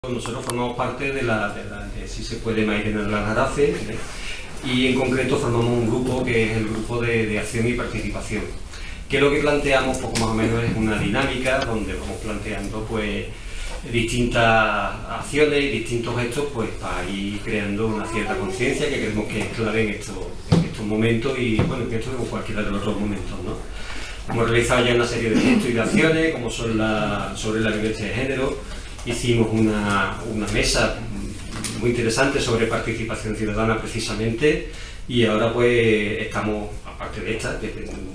Nosotros formamos parte de si se puede, Mairena Lagarace, y en concreto formamos un grupo que es el grupo de acción y participación, que lo que planteamos poco más o menos es una dinámica donde vamos planteando pues distintas acciones y distintos gestos pues para ir creando una cierta conciencia que creemos que es clave en estos momentos y bueno, en esto en cualquiera de los otros momentos, ¿no? Hemos realizado ya una serie de gestos y de acciones como son sobre la violencia de género. Hicimos una mesa muy interesante sobre participación ciudadana precisamente y ahora pues estamos, aparte de esta,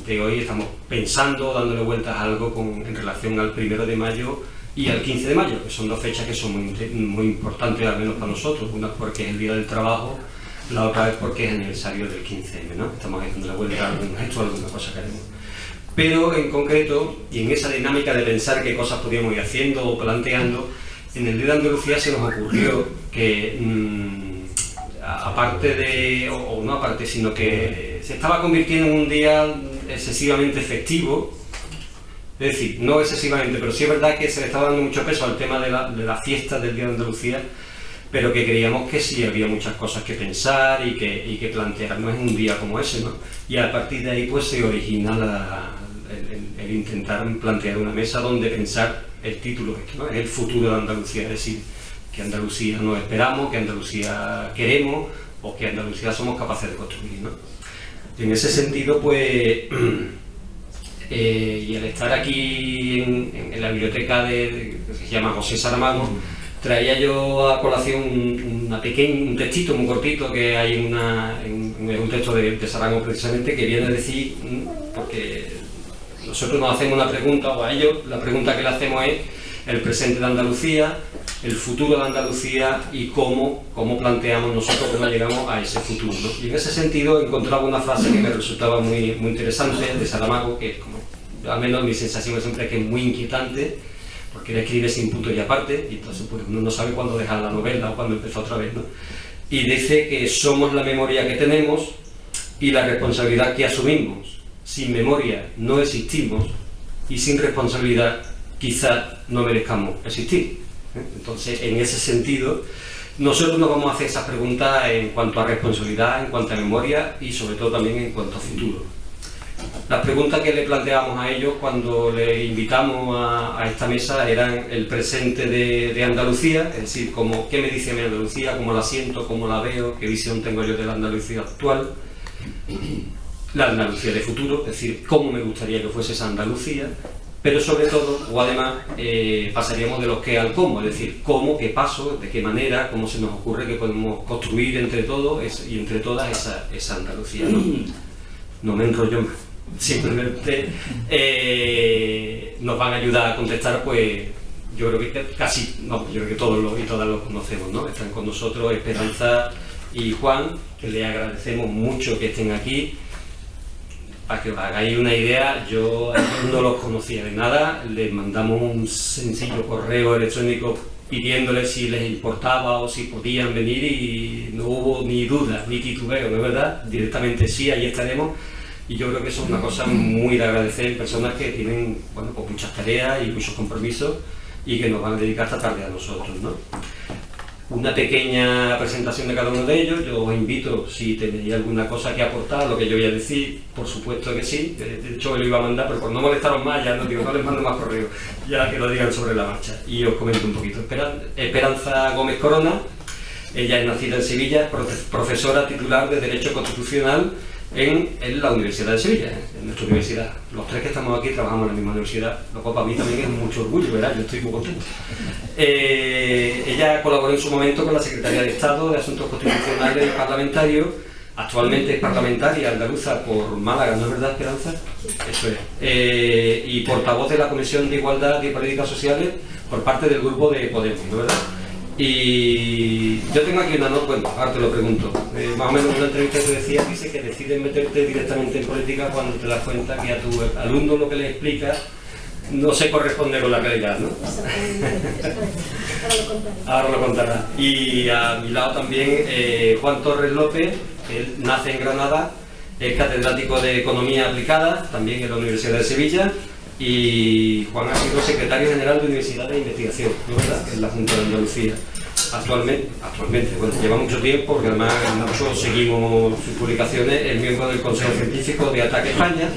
de hoy, estamos pensando, dándole vueltas a algo en relación al 1 de mayo y al 15 de mayo, que son dos fechas que son muy importantes, al menos para nosotros, una porque es el Día del Trabajo, la otra es porque es aniversario del 15M, ¿no? Estamos dándole vuelta a algún gesto, a alguna cosa que haremos. Pero en concreto, y en esa dinámica de pensar qué cosas podíamos ir haciendo o planteando, en el Día de Andalucía se nos ocurrió que, aparte de, o no aparte, sino que se estaba convirtiendo en un día excesivamente festivo, es decir, no excesivamente, pero sí es verdad que se le estaba dando mucho peso al tema de la fiesta del Día de Andalucía, pero que creíamos que sí había muchas cosas que pensar y que plantearnos en un día como ese, ¿no? Y a partir de ahí pues se origina el intentar plantear una mesa donde pensar el título, ¿no? Es el futuro de Andalucía, es decir, que Andalucía nos esperamos, que Andalucía queremos o que Andalucía somos capaces de construir, ¿no? En ese sentido, pues, y al estar aquí en la biblioteca que se llama José Saramago, traía yo a colación un textito muy cortito que hay en un texto de Saramago precisamente, que viene a decir, porque nosotros nos hacemos una pregunta, o a ellos la pregunta que le hacemos es el presente de Andalucía, el futuro de Andalucía y cómo planteamos nosotros cómo llegamos a ese futuro, ¿no? Y en ese sentido encontraba una frase que me resultaba muy interesante de Saramago, que como, al menos mi sensación siempre es que es muy inquietante, porque él escribe sin punto y aparte, y entonces pues, uno no sabe cuándo dejar la novela o cuándo empezó otra vez, ¿no? Y dice que somos la memoria que tenemos y la responsabilidad que asumimos. Sin memoria no existimos y sin responsabilidad quizás no merezcamos existir. Entonces, en ese sentido, nosotros nos vamos a hacer esas preguntas en cuanto a responsabilidad, en cuanto a memoria y sobre todo también en cuanto a futuro. Las preguntas que le planteamos a ellos cuando le invitamos a esta mesa eran el presente de Andalucía, es decir, qué me dice mi Andalucía, cómo la siento, cómo la veo, qué visión tengo yo de la Andalucía actual, la Andalucía de futuro, es decir, cómo me gustaría que fuese esa Andalucía, pero sobre todo, o además, pasaríamos de los qué al cómo, es decir, cómo, qué paso, de qué manera, cómo se nos ocurre que podemos construir entre todos y entre todas esa Andalucía, ¿no? No me enrollo más, simplemente nos van a ayudar a contestar, pues yo creo que yo creo que todos y todas los conocemos, ¿no? Están con nosotros Esperanza y Juan, que les agradecemos mucho que estén aquí. Para que os hagáis una idea, yo no los conocía de nada, les mandamos un sencillo correo electrónico pidiéndoles si les importaba o si podían venir y no hubo ni duda ni titubeo, ¿no es verdad? Directamente sí, ahí estaremos. Y yo creo que eso es una cosa muy de agradecer en personas que tienen, bueno, pues muchas tareas y muchos compromisos y que nos van a dedicar esta tarde a nosotros, ¿no? Una pequeña presentación de cada uno de ellos. Yo os invito, si tenéis alguna cosa que aportar, lo que yo voy a decir, por supuesto que sí. De hecho, lo iba a mandar, pero por no molestaros más, ya no les mando más correos, ya que lo digan sobre la marcha. Y os comento un poquito. Esperanza Gómez Corona, ella es nacida en Sevilla, profesora titular de Derecho Constitucional en la Universidad de Sevilla, en nuestra universidad. Los tres que estamos aquí trabajamos en la misma universidad, lo cual para mí también es mucho orgullo, ¿verdad? Yo estoy muy contento. Ella colaboró en su momento con la Secretaría de Estado de Asuntos Constitucionales y Parlamentarios. Actualmente es parlamentaria andaluza por Málaga, ¿no es verdad, Esperanza? Eso es. Y portavoz de la Comisión de Igualdad y Políticas Sociales por parte del grupo de Podemos, ¿no es verdad? Y yo tengo aquí una nota, bueno, ahora te lo pregunto, más o menos en una entrevista que decías, dice que decides meterte directamente en política cuando te das cuenta que a tu alumno lo que le explicas no se corresponde con la realidad, ¿no? Ahora lo contará. Y a mi lado también Juan Torres López, que él nace en Granada, es catedrático de Economía Aplicada, también en la Universidad de Sevilla, y Juan ha sido secretario general de Universidades de Investigación, ¿no es verdad?, en la Junta de Andalucía. Actualmente, bueno, lleva mucho tiempo, porque además muchos seguimos sus publicaciones, es miembro del Consejo Científico de Ataque España.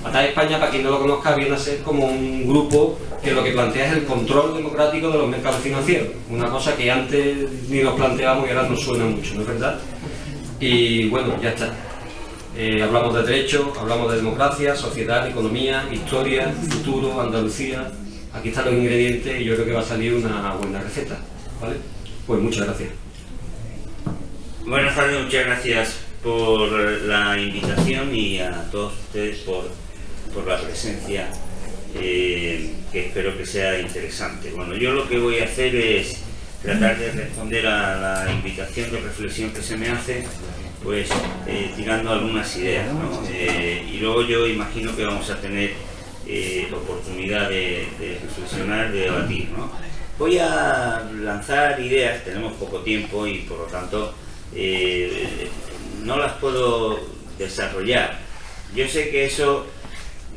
Ataque España, para quien no lo conozca, viene a ser como un grupo que lo que plantea es el control democrático de los mercados financieros, una cosa que antes ni nos planteábamos y ahora nos suena mucho, ¿no es verdad? Y bueno, ya está. Hablamos de derecho, hablamos de democracia, sociedad, economía, historia, futuro, Andalucía. Aquí están los ingredientes y yo creo que va a salir una buena receta, ¿vale? Pues muchas gracias. Buenas tardes, muchas gracias por la invitación y a todos ustedes por la presencia, que espero que sea interesante. Bueno, yo lo que voy a hacer es tratar de responder a la invitación de reflexión que se me hace, pues tirando algunas ideas, ¿no? Y luego yo imagino que vamos a tener oportunidad de reflexionar, de debatir, ¿no? Voy a lanzar ideas, tenemos poco tiempo y por lo tanto no las puedo desarrollar. Yo sé que eso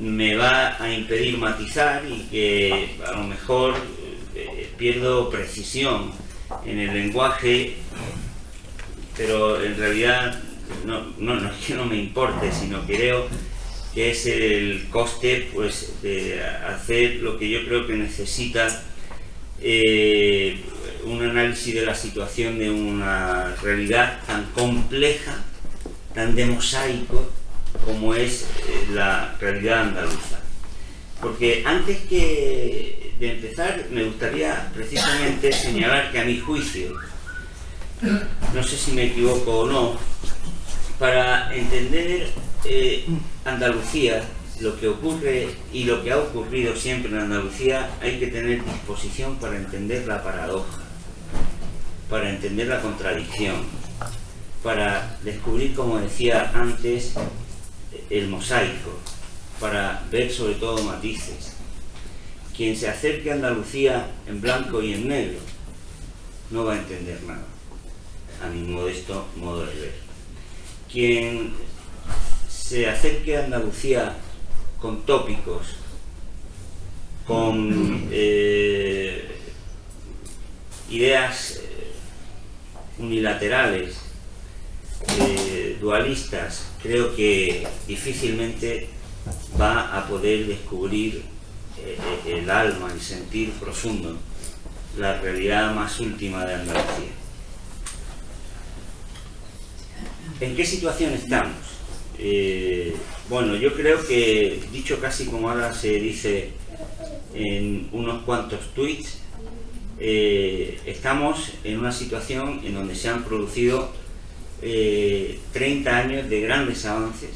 me va a impedir matizar y que a lo mejor pierdo precisión en el lenguaje, pero en realidad no es que no me importe, sino que creo que es el coste, pues, de hacer lo que yo creo que necesita un análisis de la situación de una realidad tan compleja, tan de mosaico como es la realidad andaluza. Porque antes de empezar me gustaría precisamente señalar que a mi juicio, no sé si me equivoco o no, para entender Andalucía, lo que ocurre y lo que ha ocurrido siempre en Andalucía, hay que tener disposición para entender la paradoja, para entender la contradicción, para descubrir, como decía antes, el mosaico, para ver sobre todo matices. Quien se acerque a Andalucía en blanco y en negro no va a entender nada, a mi modesto modo de ver. Quien se acerque a Andalucía con tópicos, con ideas unilaterales, dualistas, creo que difícilmente va a poder descubrir el alma, el sentir profundo, la realidad más última de Andalucía. ¿En qué situación estamos? Bueno, yo creo que, dicho casi como ahora se dice en unos cuantos tweets, estamos en una situación en donde se han producido 30 años de grandes avances.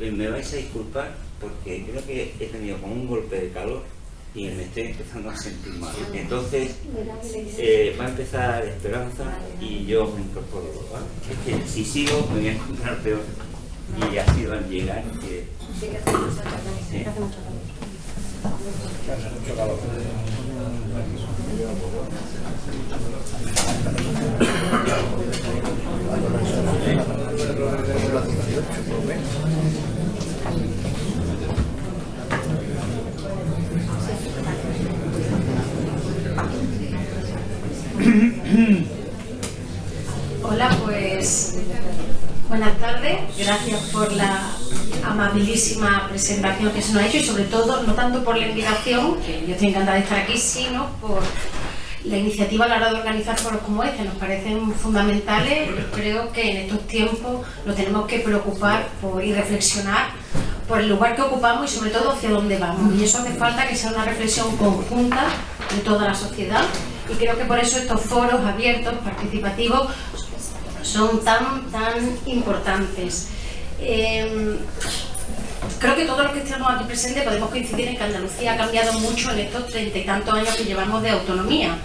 Me vais a disculpar porque creo que he tenido como un golpe de calor y me estoy empezando a sentir mal. Entonces va a empezar Esperanza y yo me incorporo, ¿vale? Es que si sigo me voy a encontrar peor y así van a llegar que... Sí. Hola, pues buenas tardes, gracias por la amabilísima presentación que se nos ha hecho y sobre todo, no tanto por la invitación, que yo estoy encantada de estar aquí, sino por la iniciativa a la hora de organizar foros como este. Nos parecen fundamentales. Yo creo que en estos tiempos nos tenemos que preocupar y reflexionar por el lugar que ocupamos y sobre todo hacia dónde vamos, y eso hace falta que sea una reflexión conjunta de toda la sociedad, y creo que por eso estos foros abiertos, participativos, son tan importantes. Creo que todos los que estamos aquí presentes podemos coincidir en que Andalucía ha cambiado mucho en estos 30 y tantos años que llevamos de autonomía.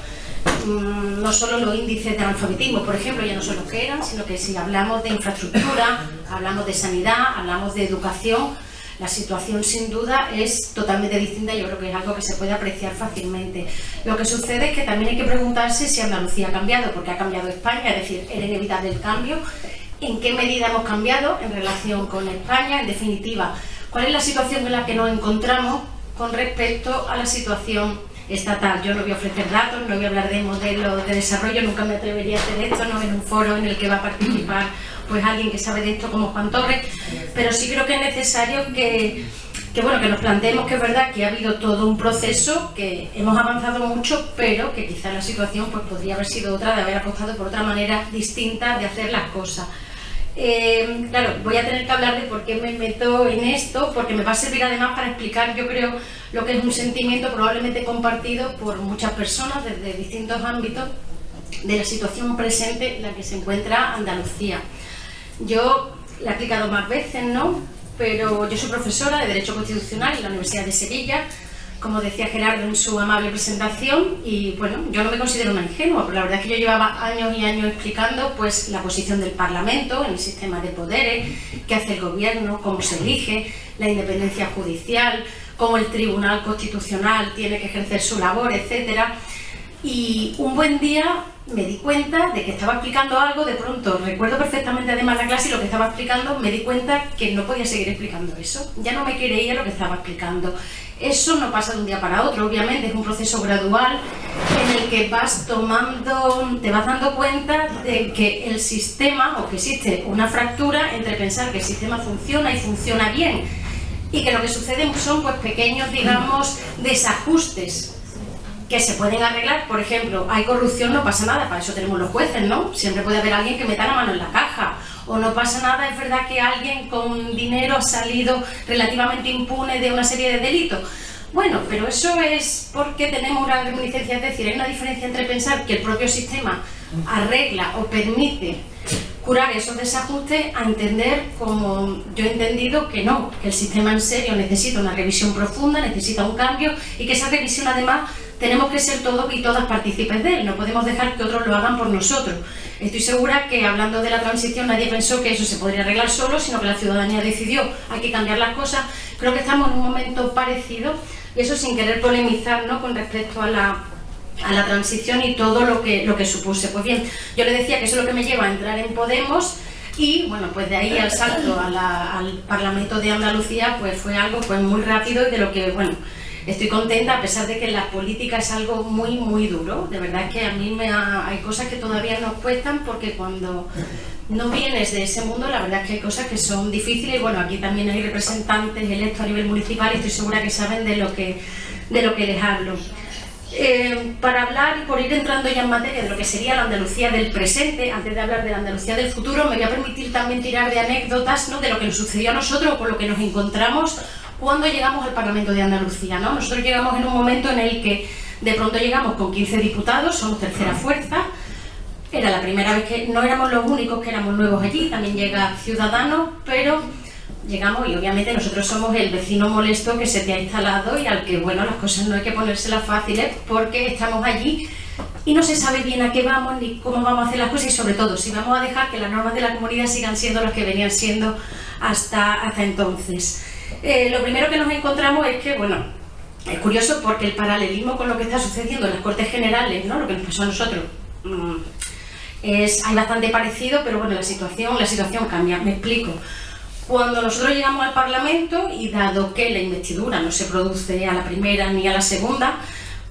No solo los índices de analfabetismo, por ejemplo, ya no son los que eran, sino que si hablamos de infraestructura, hablamos de sanidad, hablamos de educación, la situación sin duda es totalmente distinta. Yo creo que es algo que se puede apreciar fácilmente. Lo que sucede es que también hay que preguntarse si Andalucía ha cambiado, porque ha cambiado España, es decir, era inevitable el cambio, en qué medida hemos cambiado en relación con España, en definitiva, cuál es la situación en la que nos encontramos con respecto a la situación estatal. Yo no voy a ofrecer datos, no voy a hablar de modelos de desarrollo, nunca me atrevería a hacer esto, no en un foro en el que va a participar pues alguien que sabe de esto como Juan Torres, pero sí creo que es necesario que nos planteemos que es verdad que ha habido todo un proceso, que hemos avanzado mucho, pero que quizá la situación pues podría haber sido otra, de haber apostado por otra manera distinta de hacer las cosas. Claro, voy a tener que hablar de por qué me meto en esto, porque me va a servir además para explicar, yo creo, lo que es un sentimiento probablemente compartido por muchas personas desde distintos ámbitos de la situación presente en la que se encuentra Andalucía. Yo la he explicado más veces, ¿no? Pero yo soy profesora de Derecho Constitucional en la Universidad de Sevilla, como decía Gerardo en su amable presentación, y bueno, yo no me considero una ingenua, pero la verdad es que yo llevaba años y años explicando pues la posición del Parlamento en el sistema de poderes, qué hace el gobierno, cómo se elige, la independencia judicial, cómo el Tribunal Constitucional tiene que ejercer su labor, etcétera. Y un buen día me di cuenta de que estaba explicando algo, de pronto recuerdo perfectamente además la clase y lo que estaba explicando, me di cuenta que no podía seguir explicando eso, ya no me creía lo que estaba explicando. Eso no pasa de un día para otro, obviamente es un proceso gradual en el que te vas dando cuenta de que el sistema, o que existe una fractura entre pensar que el sistema funciona y funciona bien, y que lo que sucede son pues pequeños, digamos, desajustes que se pueden arreglar. Por ejemplo, hay corrupción, no pasa nada, para eso tenemos los jueces, ¿no? Siempre puede haber alguien que meta la mano en la caja, o no pasa nada, es verdad que alguien con dinero ha salido relativamente impune de una serie de delitos. Bueno, pero eso es porque tenemos una reminiscencia, es decir, hay una diferencia entre pensar que el propio sistema arregla o permite curar esos desajustes a entender, como yo he entendido, que no, que el sistema en serio necesita una revisión profunda, necesita un cambio, y que esa revisión además tenemos que ser todos y todas partícipes de él, no podemos dejar que otros lo hagan por nosotros. Estoy segura que hablando de la transición nadie pensó que eso se podría arreglar solo, sino que la ciudadanía decidió, hay que cambiar las cosas. Creo que estamos en un momento parecido, y eso sin querer polemizar, ¿no?, con respecto a la transición y todo lo que supuse. Pues bien, yo le decía que eso es lo que me lleva a entrar en Podemos, y bueno, pues de ahí al salto al Parlamento de Andalucía pues fue algo pues muy rápido, y de lo que, bueno, estoy contenta, a pesar de que la política es algo muy, muy duro. De verdad que a mí hay cosas que todavía nos cuestan, porque cuando no vienes de ese mundo, la verdad es que hay cosas que son difíciles. Y bueno, aquí también hay representantes electos a nivel municipal y estoy segura que saben de lo que les hablo. Para hablar y por ir entrando ya en materia de lo que sería la Andalucía del presente, antes de hablar de la Andalucía del futuro, me voy a permitir también tirar de anécdotas, ¿no?, de lo que nos sucedió a nosotros o con lo que nos encontramos cuando llegamos al Parlamento de Andalucía, ¿no? Nosotros llegamos en un momento en el que de pronto llegamos con 15 diputados, somos tercera fuerza, era la primera vez que no éramos los únicos que éramos nuevos allí, también llega Ciudadanos, pero llegamos y obviamente nosotros somos el vecino molesto que se te ha instalado y al que, bueno, las cosas no hay que ponérselas fáciles porque estamos allí y no se sabe bien a qué vamos ni cómo vamos a hacer las cosas, y sobre todo si vamos a dejar que las normas de la comunidad sigan siendo las que venían siendo hasta entonces. Lo primero que nos encontramos es que, bueno, es curioso porque el paralelismo con lo que está sucediendo en las Cortes Generales, ¿no?, lo que nos pasó a nosotros, hay bastante parecido, pero bueno, la situación cambia. Me explico. Cuando nosotros llegamos al Parlamento, y dado que la investidura no se produce a la primera ni a la segunda,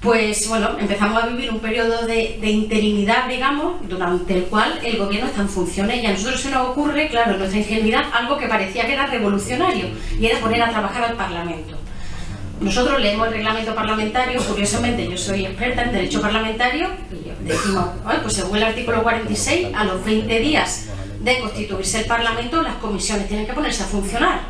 pues bueno, empezamos a vivir un periodo de interinidad, digamos, durante el cual el gobierno está en funciones, y a nosotros se nos ocurre, claro, en nuestra ingenuidad, algo que parecía que era revolucionario, y era poner a trabajar al Parlamento. Nosotros leemos el reglamento parlamentario, curiosamente yo soy experta en derecho parlamentario, y decimos, bueno, pues según el artículo 46, a los 20 días de constituirse el Parlamento, las comisiones tienen que ponerse a funcionar.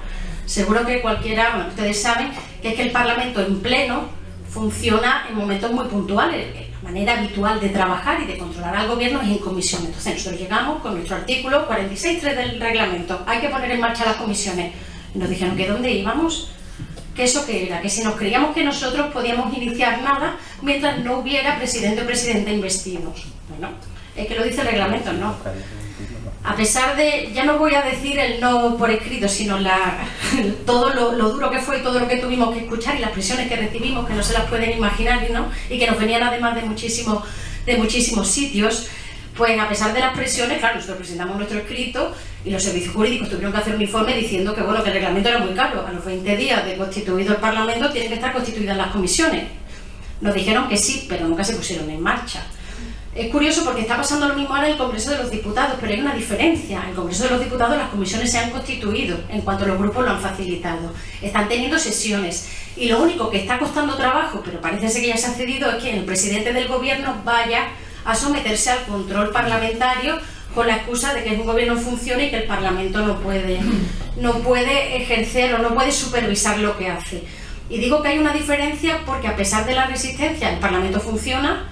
Seguro que cualquiera, bueno, ustedes saben que es que el Parlamento en pleno funciona en momentos muy puntuales. La manera habitual de trabajar y de controlar al gobierno es en comisión. Entonces nosotros llegamos con nuestro artículo 46.3 del reglamento, hay que poner en marcha las comisiones. Y nos dijeron que dónde íbamos, que eso qué era, que si nos creíamos que nosotros podíamos iniciar nada mientras no hubiera presidente o presidenta investidos. Bueno, es que lo dice el reglamento, no. A pesar de, ya no voy a decir el no por escrito, sino todo lo duro que fue y todo lo que tuvimos que escuchar y las presiones que recibimos, que no se las pueden imaginar, ¿no?, y que nos venían además de muchísimos sitios, pues a pesar de las presiones, claro, nosotros presentamos nuestro escrito y los servicios jurídicos tuvieron que hacer un informe diciendo que, bueno, que el reglamento era muy caro. A los 20 días de constituido el Parlamento tienen que estar constituidas las comisiones. Nos dijeron que sí, pero nunca se pusieron en marcha. Es curioso porque está pasando lo mismo ahora en el Congreso de los Diputados, pero hay una diferencia. En el Congreso de los Diputados las comisiones se han constituido en cuanto los grupos lo han facilitado. Están teniendo sesiones y lo único que está costando trabajo, pero parece ser que ya se ha cedido, es que el presidente del gobierno vaya a someterse al control parlamentario con la excusa de que es un gobierno en funciones y que el Parlamento no puede ejercer o no puede supervisar lo que hace. Y digo que hay una diferencia porque a pesar de la resistencia el Parlamento funciona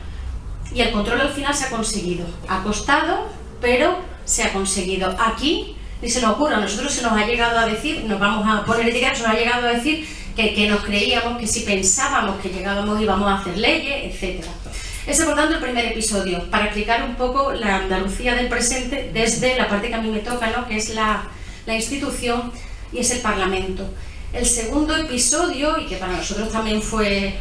y el control al final se ha conseguido. Ha costado, pero se ha conseguido. Aquí ni se nos ocurra, a nosotros se nos ha llegado a decir, nos vamos a poner etiquetas, se nos ha llegado a decir que nos creíamos, que si pensábamos que llegábamos íbamos a hacer leyes, etc. Ese, por tanto, el primer episodio, para explicar un poco la Andalucía del presente desde la parte que a mí me toca, ¿no?, que es la institución y es el Parlamento. El segundo episodio, y que para nosotros también fue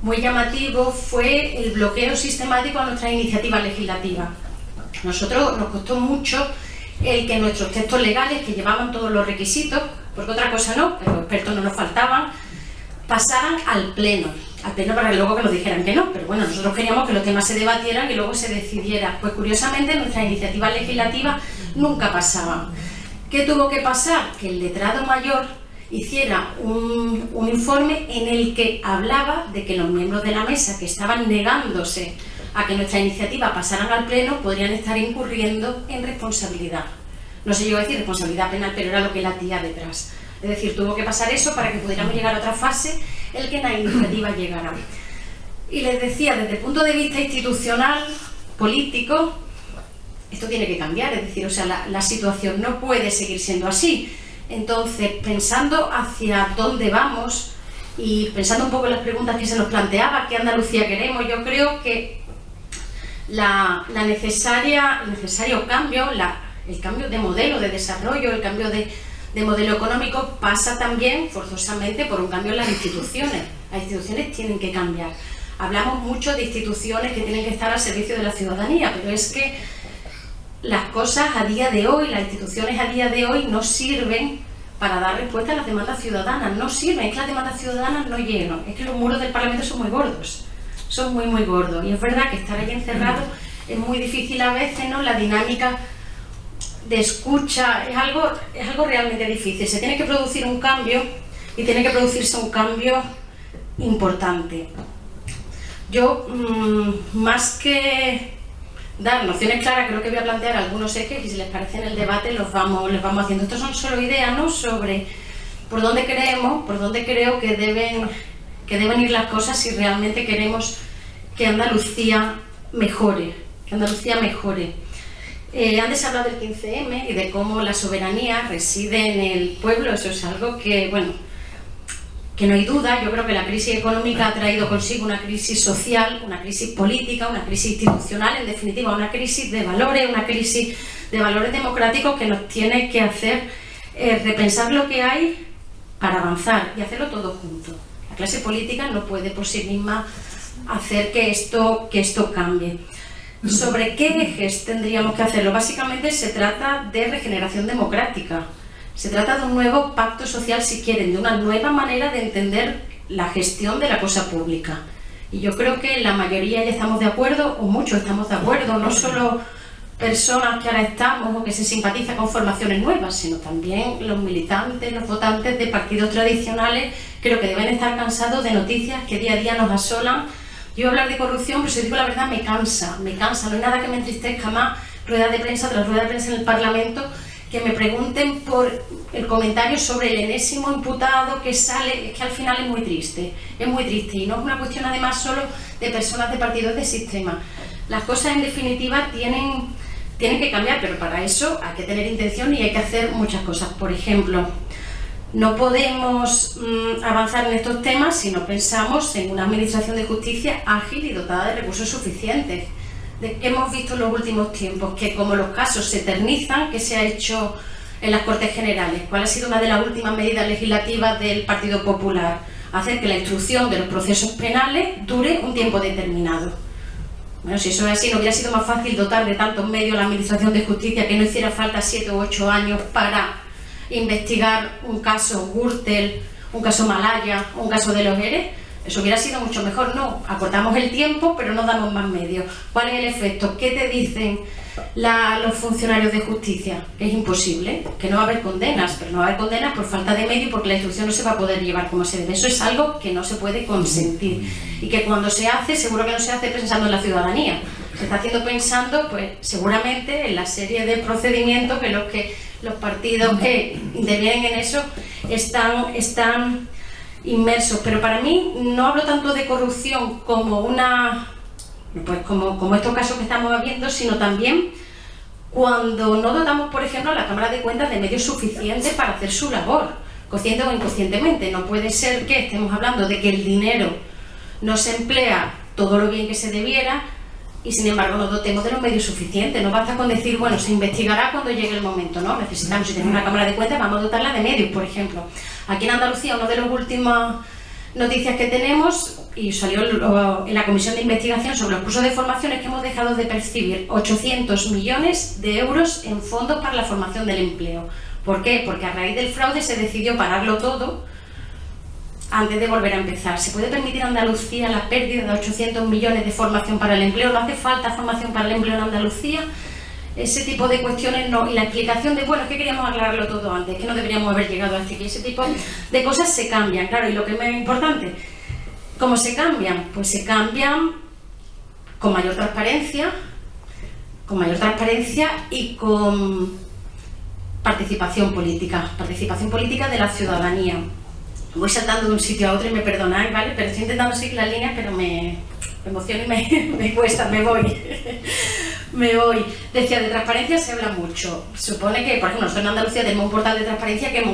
muy llamativo, fue el bloqueo sistemático a nuestra iniciativa legislativa. Nosotros nos costó mucho el que nuestros textos legales, que llevaban todos los requisitos, porque otra cosa no, pero expertos no nos faltaban, pasaran al pleno para que luego que nos dijeran que no, pero bueno, nosotros queríamos que los temas se debatieran y luego se decidiera. Pues curiosamente nuestras iniciativas legislativas nunca pasaban. ¿Qué tuvo que pasar? Que el letrado mayor hiciera un informe en el que hablaba de que los miembros de la mesa que estaban negándose a que nuestra iniciativa pasaran al pleno podrían estar incurriendo en responsabilidad. No se llegó a decir responsabilidad penal, pero era lo que latía detrás. Es decir, tuvo que pasar eso para que pudiéramos llegar a otra fase, el que la iniciativa llegara. Y les decía, desde el punto de vista institucional, político, esto tiene que cambiar, es decir, o sea, la situación no puede seguir siendo así. Entonces, pensando hacia dónde vamos y pensando un poco en las preguntas que se nos planteaba, ¿qué Andalucía queremos? Yo creo que el necesario cambio, el cambio de modelo de desarrollo, el cambio de modelo económico pasa también forzosamente por un cambio en las instituciones. Las instituciones tienen que cambiar. Hablamos mucho de instituciones que tienen que estar al servicio de la ciudadanía, pero es que las cosas a día de hoy, las instituciones a día de hoy no sirven para dar respuesta a las demandas ciudadanas, no sirven, es que las demandas ciudadanas no llegan, es que los muros del Parlamento son muy gordos, son muy muy gordos, y es verdad que estar ahí encerrado es muy difícil a veces, ¿no? La dinámica de escucha es algo realmente difícil. Se tiene que producir un cambio y tiene que producirse un cambio importante. Yo, más que dar nociones claras, creo que voy a plantear algunos ejes y si les parece en el debate los vamos haciendo. Estos son solo ideas, ¿no?, sobre por dónde creo que deben ir las cosas si realmente queremos que Andalucía mejore. Antes se ha hablado del 15M y de cómo la soberanía reside en el pueblo. Eso es algo que, bueno, que no hay duda. Yo creo que la crisis económica ha traído consigo una crisis social, una crisis política, una crisis institucional, en definitiva una crisis de valores, una crisis de valores democráticos que nos tiene que hacer repensar lo que hay para avanzar y hacerlo todo junto. La clase política no puede por sí misma hacer que esto cambie. ¿Sobre qué ejes tendríamos que hacerlo? Básicamente se trata de regeneración democrática. Se trata de un nuevo pacto social, si quieren, de una nueva manera de entender la gestión de la cosa pública. Y yo creo que la mayoría ya estamos de acuerdo, o muchos estamos de acuerdo, no solo personas que ahora estamos o que se simpatizan con formaciones nuevas, sino también los militantes, los votantes de partidos tradicionales, creo que deben estar cansados de noticias que día a día nos asolan. Yo hablar de corrupción, pero si digo la verdad, me cansa, no hay nada que me entristezca más, rueda de prensa tras rueda de prensa en el Parlamento, que me pregunten por el comentario sobre el enésimo imputado que sale. Es que al final es muy triste, y no es una cuestión además solo de personas de partidos de sistema. Las cosas en definitiva tienen que cambiar, pero para eso hay que tener intención y hay que hacer muchas cosas. Por ejemplo, no podemos avanzar en estos temas si no pensamos en una administración de justicia ágil y dotada de recursos suficientes. Hemos visto en los últimos tiempos que como los casos se eternizan, ¿qué se ha hecho en las Cortes Generales? ¿Cuál ha sido una de las últimas medidas legislativas del Partido Popular? Hacer que la instrucción de los procesos penales dure un tiempo determinado. Bueno, si eso es así, ¿no hubiera sido más fácil dotar de tantos medios a la Administración de Justicia que no hiciera falta 7 u 8 años para investigar un caso Gürtel, un caso Malaya, un caso de los ERE? Eso hubiera sido mucho mejor. No, acortamos el tiempo, pero no damos más medios. ¿Cuál es el efecto? ¿Qué te dicen los funcionarios de justicia? Que es imposible, que no va a haber condenas, pero no va a haber condenas por falta de medios, porque la instrucción no se va a poder llevar como se debe. Eso es algo que no se puede consentir, y que cuando se hace, seguro que no se hace pensando en la ciudadanía, se está haciendo pensando, pues seguramente, en la serie de procedimientos que los partidos que intervienen en eso están inmersos. Pero para mí no hablo tanto de corrupción como como estos casos que estamos viendo, sino también cuando no dotamos, por ejemplo, a la Cámara de Cuentas de medios suficientes para hacer su labor, consciente o inconscientemente. No puede ser que estemos hablando de que el dinero no se emplea todo lo bien que se debiera y sin embargo no dotemos de los medios suficientes. No basta con decir, bueno, se investigará cuando llegue el momento, ¿no? Necesitamos, si tenemos una Cámara de Cuentas, vamos a dotarla de medios, por ejemplo. Aquí en Andalucía, una de las últimas noticias que tenemos, y salió en la comisión de investigación sobre los cursos de formación, es que hemos dejado de percibir 800 millones de euros en fondos para la formación del empleo. ¿Por qué? Porque a raíz del fraude se decidió pararlo todo antes de volver a empezar. ¿Se puede permitir a Andalucía la pérdida de 800 millones de formación para el empleo? ¿No hace falta formación para el empleo en Andalucía? Ese tipo de cuestiones no. Y la explicación de, bueno, es que queríamos aclararlo todo antes, que no deberíamos haber llegado hasta aquí. Ese tipo de cosas se cambian, claro. Y lo que es más importante, ¿cómo se cambian? Pues se cambian con mayor transparencia y con participación política de la ciudadanía. Voy saltando de un sitio a otro y me perdonáis, ¿vale? Pero estoy intentando seguir las líneas, pero me emociono y me cuesta, me voy. Decía, de transparencia se habla mucho. Supone que, por ejemplo, nosotros en Andalucía tenemos un portal de transparencia que en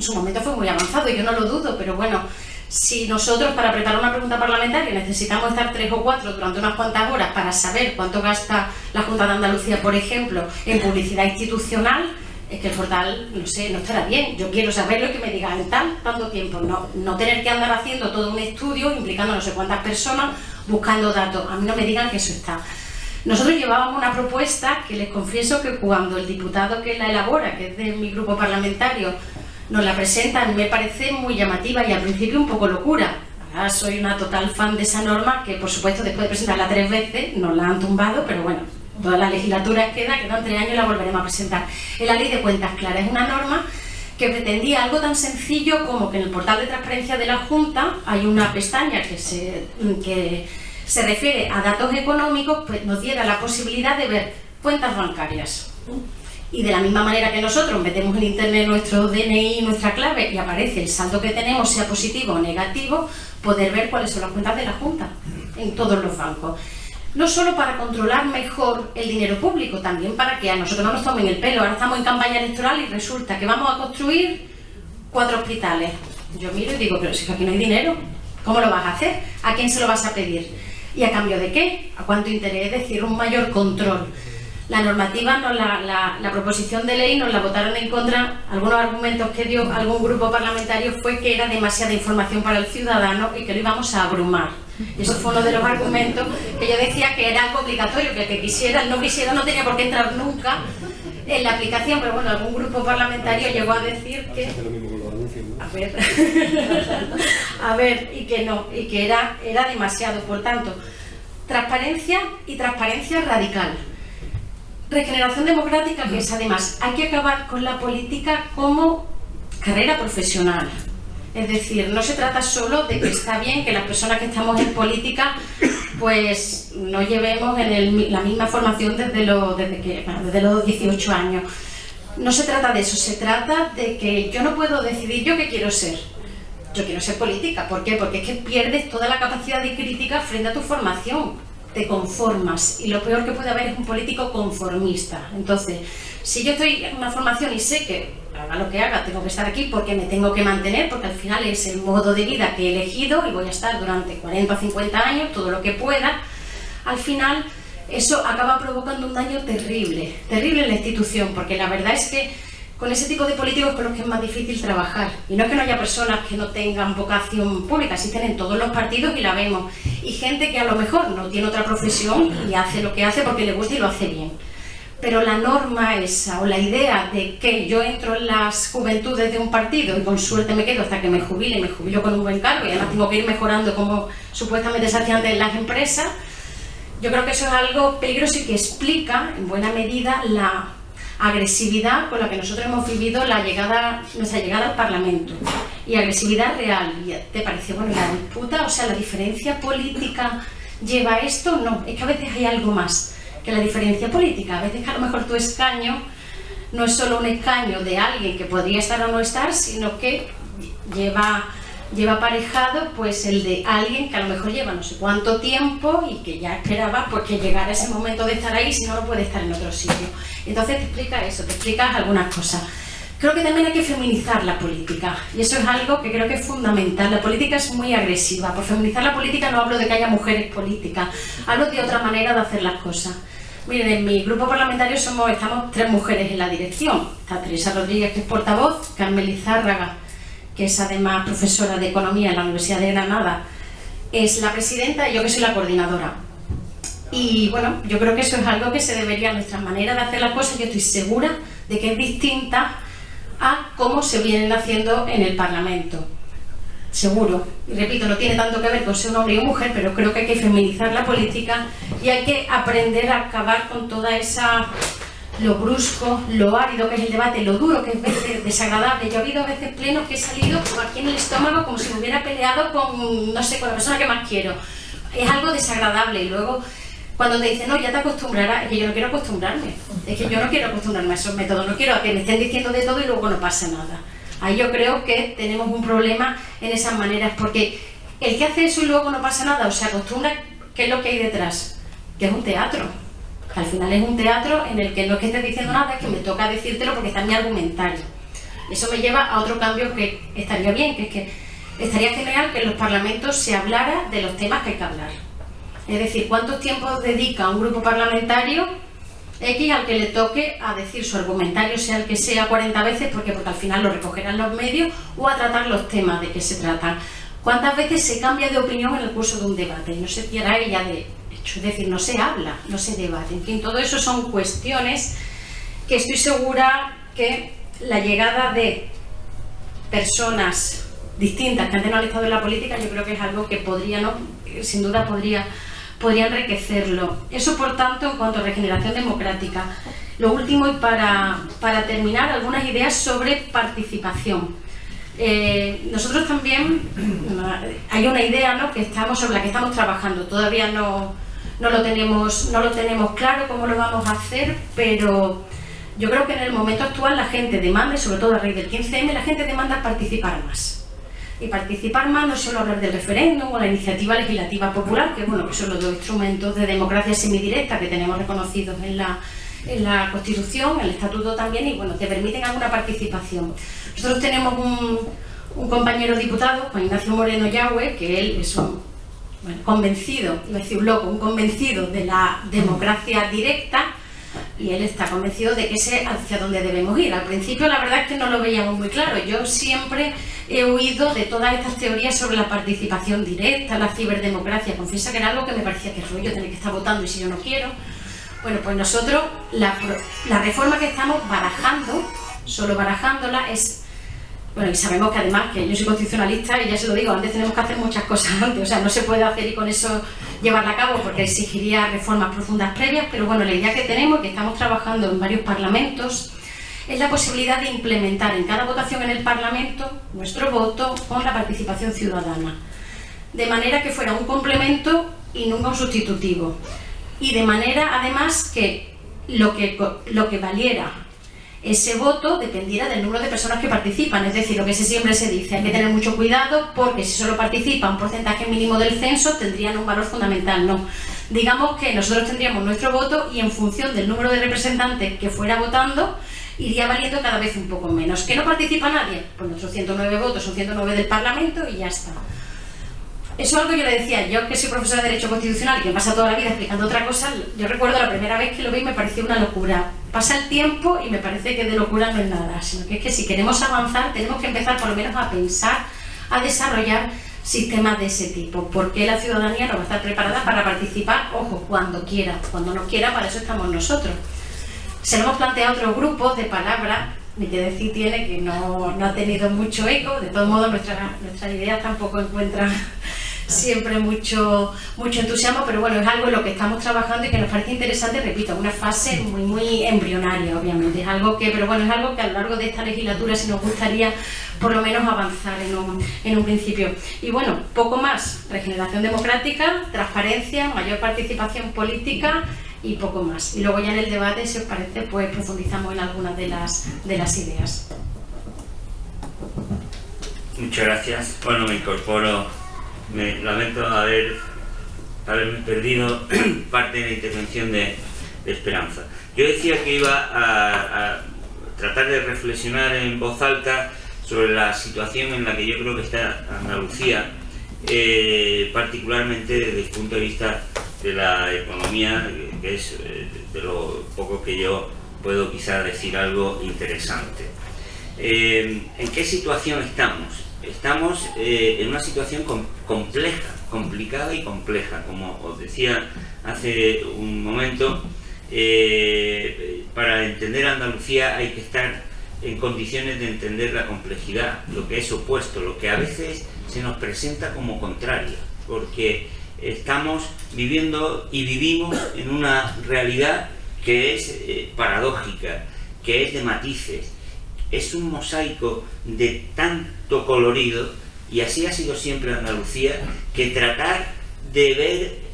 su momento fue muy avanzado, y yo no lo dudo, pero bueno, si nosotros para preparar una pregunta parlamentaria necesitamos estar 3 o 4 durante unas cuantas horas para saber cuánto gasta la Junta de Andalucía, por ejemplo, en publicidad institucional, es que el portal, no sé, no estará bien. Yo quiero saberlo y que me digan en tanto tiempo, no tener que andar haciendo todo un estudio implicando no sé cuántas personas buscando datos. A mí no me digan que eso está. Nosotros llevábamos una propuesta que les confieso que cuando el diputado que la elabora, que es de mi grupo parlamentario, nos la presenta, a mí me parece muy llamativa y al principio un poco locura. Ahora soy una total fan de esa norma, que por supuesto después de presentarla 3 veces nos la han tumbado, pero bueno, toda la legislatura quedan 3 años y la volveremos a presentar. En la Ley de Cuentas Claras es una norma que pretendía algo tan sencillo como que en el portal de transparencia de la Junta hay una pestaña que se refiere a datos económicos, pues nos diera la posibilidad de ver cuentas bancarias. Y de la misma manera que nosotros metemos en internet nuestro DNI, nuestra clave, y aparece el saldo que tenemos, sea positivo o negativo, poder ver cuáles son las cuentas de la Junta en todos los bancos. No solo para controlar mejor el dinero público, también para que a nosotros no nos tomen el pelo. Ahora estamos en campaña electoral y resulta que vamos a construir 4 hospitales. Yo miro y digo, pero si aquí no hay dinero, ¿cómo lo vas a hacer? ¿A quién se lo vas a pedir? ¿Y a cambio de qué? ¿A cuánto interés? Es decir, un mayor control. La normativa, la proposición de ley nos la votaron en contra. Algunos argumentos que dio algún grupo parlamentario fue que era demasiada información para el ciudadano y que lo íbamos a abrumar. Eso fue uno de los argumentos que yo decía que era algo obligatorio, que el que quisiera, el no quisiera, no tenía por qué entrar nunca en la aplicación, pero bueno, algún grupo parlamentario llegó a decir que... A ver, y que no, y que era demasiado. Por tanto, transparencia y transparencia radical. Regeneración democrática, que es además, hay que acabar con la política como carrera profesional. Es decir, no se trata solo de que está bien que las personas que estamos en política pues no llevemos la misma formación desde los 18 años. No se trata de eso, se trata de que yo no puedo decidir yo qué quiero ser. Yo quiero ser política. ¿Por qué? Porque es que pierdes toda la capacidad de crítica frente a tu formación. Te conformas, y lo peor que puede haber es un político conformista. Entonces, si yo estoy en una formación y sé que haga lo que haga, tengo que estar aquí porque me tengo que mantener, porque al final es el modo de vida que he elegido y voy a estar durante 40 o 50 años, todo lo que pueda, al final eso acaba provocando un daño terrible en la institución, porque la verdad es que con ese tipo de políticos con los que es más difícil trabajar. Y no es que no haya personas que no tengan vocación pública, existen en todos los partidos y la vemos. Y gente que a lo mejor no tiene otra profesión y hace lo que hace porque le gusta y lo hace bien. Pero la norma esa, o la idea de que yo entro en las juventudes de un partido y con suerte me quedo hasta que me jubile, y me jubilo con un buen cargo y además tengo que ir mejorando como supuestamente se hacía antes en las empresas, yo creo que eso es algo peligroso y que explica en buena medida la agresividad con la que nosotros hemos vivido nuestra llegada al Parlamento, y agresividad real. ¿Y te parece, bueno, la disputa, o sea, la diferencia política lleva a esto? No, es que a veces hay algo más que la diferencia política. A veces que a lo mejor tu escaño no es solo un escaño de alguien que podría estar o no estar, sino que lleva aparejado pues el de alguien que a lo mejor lleva no sé cuánto tiempo y que ya esperaba pues que llegara ese momento de estar ahí, si no, no puede estar en otro sitio. Entonces te explica eso, te explica algunas cosas. Creo que también hay que feminizar la política, y eso es algo que creo que es fundamental. La política es muy agresiva. Por feminizar la política no hablo de que haya mujeres políticas, hablo de otra manera de hacer las cosas. Miren, en mi grupo parlamentario estamos 3 mujeres en la dirección. Está Teresa Rodríguez, que es portavoz, Carmen Lizárraga, que es además profesora de Economía en la Universidad de Granada, es la presidenta, y yo que soy la coordinadora. Y bueno, yo creo que eso es algo que se debería, nuestra manera de hacer las cosas, yo estoy segura de que es distinta a cómo se vienen haciendo en el Parlamento. Seguro. Y repito, no tiene tanto que ver con ser un hombre y una mujer, pero creo que hay que feminizar la política y hay que aprender a acabar con toda esa... lo brusco, lo árido que es el debate, lo duro que es veces desagradable. Yo he habido a veces plenos que he salido aquí en el estómago como si me hubiera peleado con, no sé, con la persona que más quiero. Es algo desagradable. Y luego cuando te dicen, no, ya te acostumbrarás, es que yo no quiero acostumbrarme. Es que yo no quiero acostumbrarme a esos métodos, no quiero a que me estén diciendo de todo y luego no pasa nada. Ahí yo creo que tenemos un problema en esas maneras, porque el que hace eso y luego no pasa nada o se acostumbra, ¿qué es lo que hay detrás? Que es un teatro. Al final es un teatro en el que no es que estés diciendo nada, es que me toca decírtelo porque está en mi argumentario. Eso me lleva a otro cambio que estaría bien, que es que estaría genial que en los parlamentos se hablara de los temas que hay que hablar. Es decir, ¿cuántos tiempos dedica un grupo parlamentario X al que le toque a decir su argumentario, sea el que sea, 40 veces, porque al final lo recogerán los medios, o a tratar los temas de que se tratan? ¿Cuántas veces se cambia de opinión en el curso de un debate y no se tira ella de hecho? Es decir, no se habla, no se debate. En fin, todo eso son cuestiones que estoy segura que la llegada de personas distintas que antes no han estado en la política, yo creo que es algo que podría, ¿no? Sin duda podría enriquecerlo. Eso, por tanto, en cuanto a regeneración democrática. Lo último, y para terminar, algunas ideas sobre participación. Nosotros también, hay una idea, ¿no?, sobre la que estamos trabajando. Todavía no lo tenemos claro cómo lo vamos a hacer, pero yo creo que en el momento actual la gente demanda, y sobre todo a raíz del 15M, la gente demanda participar más. Y participar más no es solo hablar del referéndum o la iniciativa legislativa popular, que bueno, que son los 2 instrumentos de democracia semidirecta que tenemos reconocidos en la Constitución, en el Estatuto también, y bueno, te permiten alguna participación. Nosotros tenemos un compañero diputado, Juan Ignacio Moreno Yagüe, que él es un convencido, iba a decir un loco, un convencido de la democracia directa, y él está convencido de que es hacia donde debemos ir. Al principio la verdad es que no lo veíamos muy claro. Yo siempre he huido de todas estas teorías sobre la participación directa, la ciberdemocracia. Confieso que era algo que me parecía que rollo tener que estar votando y si yo no quiero. Bueno, pues nosotros la reforma que estamos barajando, solo barajándola, es... Bueno, y sabemos que además que yo soy constitucionalista y ya se lo digo, antes tenemos que hacer muchas cosas antes, o sea, no se puede hacer y con eso llevarla a cabo porque exigiría reformas profundas previas, pero bueno, la idea que tenemos, que estamos trabajando en varios parlamentos, es la posibilidad de implementar en cada votación en el Parlamento nuestro voto con la participación ciudadana, de manera que fuera un complemento y nunca un sustitutivo, y de manera además que lo que valiera ese voto dependiera del número de personas que participan. Es decir, lo que siempre se dice, hay que tener mucho cuidado porque si solo participa un porcentaje mínimo del censo tendrían un valor fundamental. No, digamos que nosotros tendríamos nuestro voto y en función del número de representantes que fuera votando iría valiendo cada vez un poco menos. ¿Que no participa nadie? Pues nuestros 109 votos son 109 del Parlamento y ya está. Eso es algo que yo le decía, yo que soy profesora de Derecho Constitucional y que me pasa toda la vida explicando otra cosa, yo recuerdo la primera vez que lo vi me pareció una locura. pasa el tiempo y me parece que de locura no es nada, sino que es que si queremos avanzar tenemos que empezar por lo menos a pensar, a desarrollar sistemas de ese tipo, porque la ciudadanía no va a estar preparada para participar, ojo, cuando quiera, cuando no quiera, para eso estamos nosotros. Se lo hemos planteado a otros grupos de palabras, ni que decir tiene que no ha tenido mucho eco, de todos modos nuestras ideas tampoco encuentran siempre mucho entusiasmo, pero bueno, es algo en lo que estamos trabajando y que nos parece interesante, repito, una fase muy embrionaria, obviamente, es algo que, pero bueno, es algo que a lo largo de esta legislatura sí nos gustaría por lo menos avanzar en un principio. Y bueno, poco más, regeneración democrática, transparencia, mayor participación política y poco más. Y luego ya en el debate, si os parece, pues profundizamos en algunas de las ideas. Muchas gracias. Bueno, me incorporo. Me lamento haberme perdido parte de la intervención de Esperanza. Yo decía que iba a tratar de reflexionar en voz alta sobre la situación en la que yo creo que está Andalucía, particularmente desde el punto de vista de la economía, que es de lo poco que yo puedo quizá decir algo interesante. ¿En qué situación estamos? Estamos en una situación compleja, complicada y compleja, como os decía hace un momento. Para entender Andalucía hay que estar en condiciones de entender la complejidad, lo que es opuesto, lo que a veces se nos presenta como contrario, porque estamos viviendo y vivimos en una realidad que es paradójica, que es de matices. Es un mosaico de tanto colorido, y así ha sido siempre Andalucía, que tratar de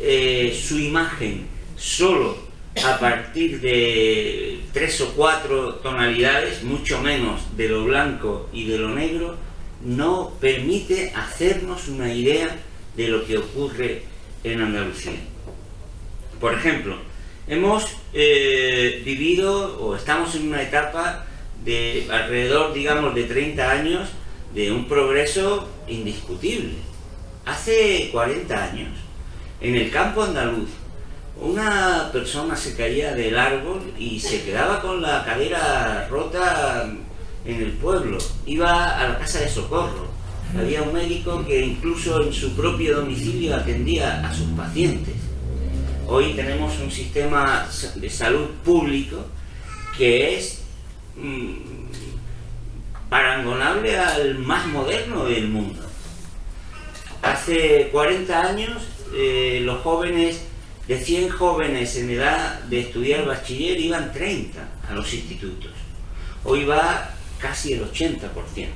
ver su imagen solo a partir de 3 o 4 tonalidades, mucho menos de lo blanco y de lo negro, no permite hacernos una idea de lo que ocurre en Andalucía. Por ejemplo, hemos vivido o estamos en una etapa de alrededor, digamos, de 30 años de un progreso indiscutible. Hace 40 años, en el campo andaluz, una persona se caía del árbol y se quedaba con la cadera rota en el pueblo. Iba a la casa de socorro. Había un médico que incluso en su propio domicilio atendía a sus pacientes. Hoy tenemos un sistema de salud público que es parangonable al más moderno del mundo. Hace 40 años los jóvenes, de 100 jóvenes en edad de estudiar bachiller, iban 30 a los institutos. Hoy va casi el 80%.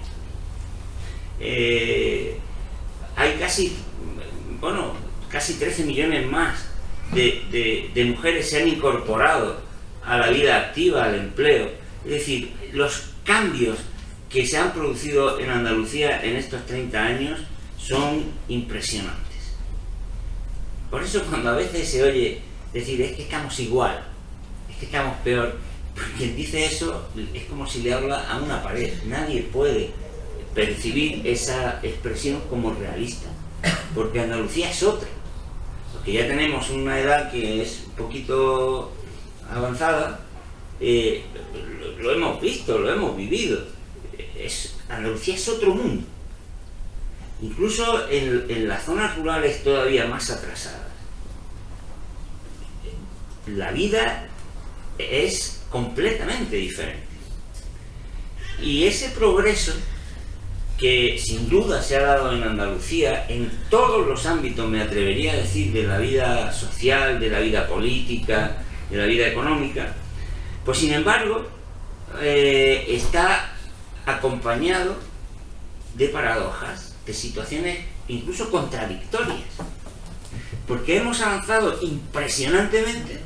Hay casi 13 millones más de mujeres se han incorporado a la vida activa, al empleo. Es decir, los cambios que se han producido en Andalucía en estos 30 años son impresionantes. Por eso cuando a veces se oye decir es que estamos igual, es que estamos peor, quien dice eso es como si le habla a una pared. Nadie puede percibir esa expresión como realista, porque Andalucía es otra. Porque ya tenemos una edad que es un poquito avanzada, lo hemos visto, lo hemos vivido. Andalucía es otro mundo. Incluso en las zonas rurales todavía más atrasadas. La vida es completamente diferente. Y ese progreso que sin duda se ha dado en Andalucía, en todos los ámbitos, me atrevería a decir, de la vida social, de la vida política, de la vida económica, pues sin embargo está acompañado de paradojas, de situaciones incluso contradictorias, porque hemos avanzado impresionantemente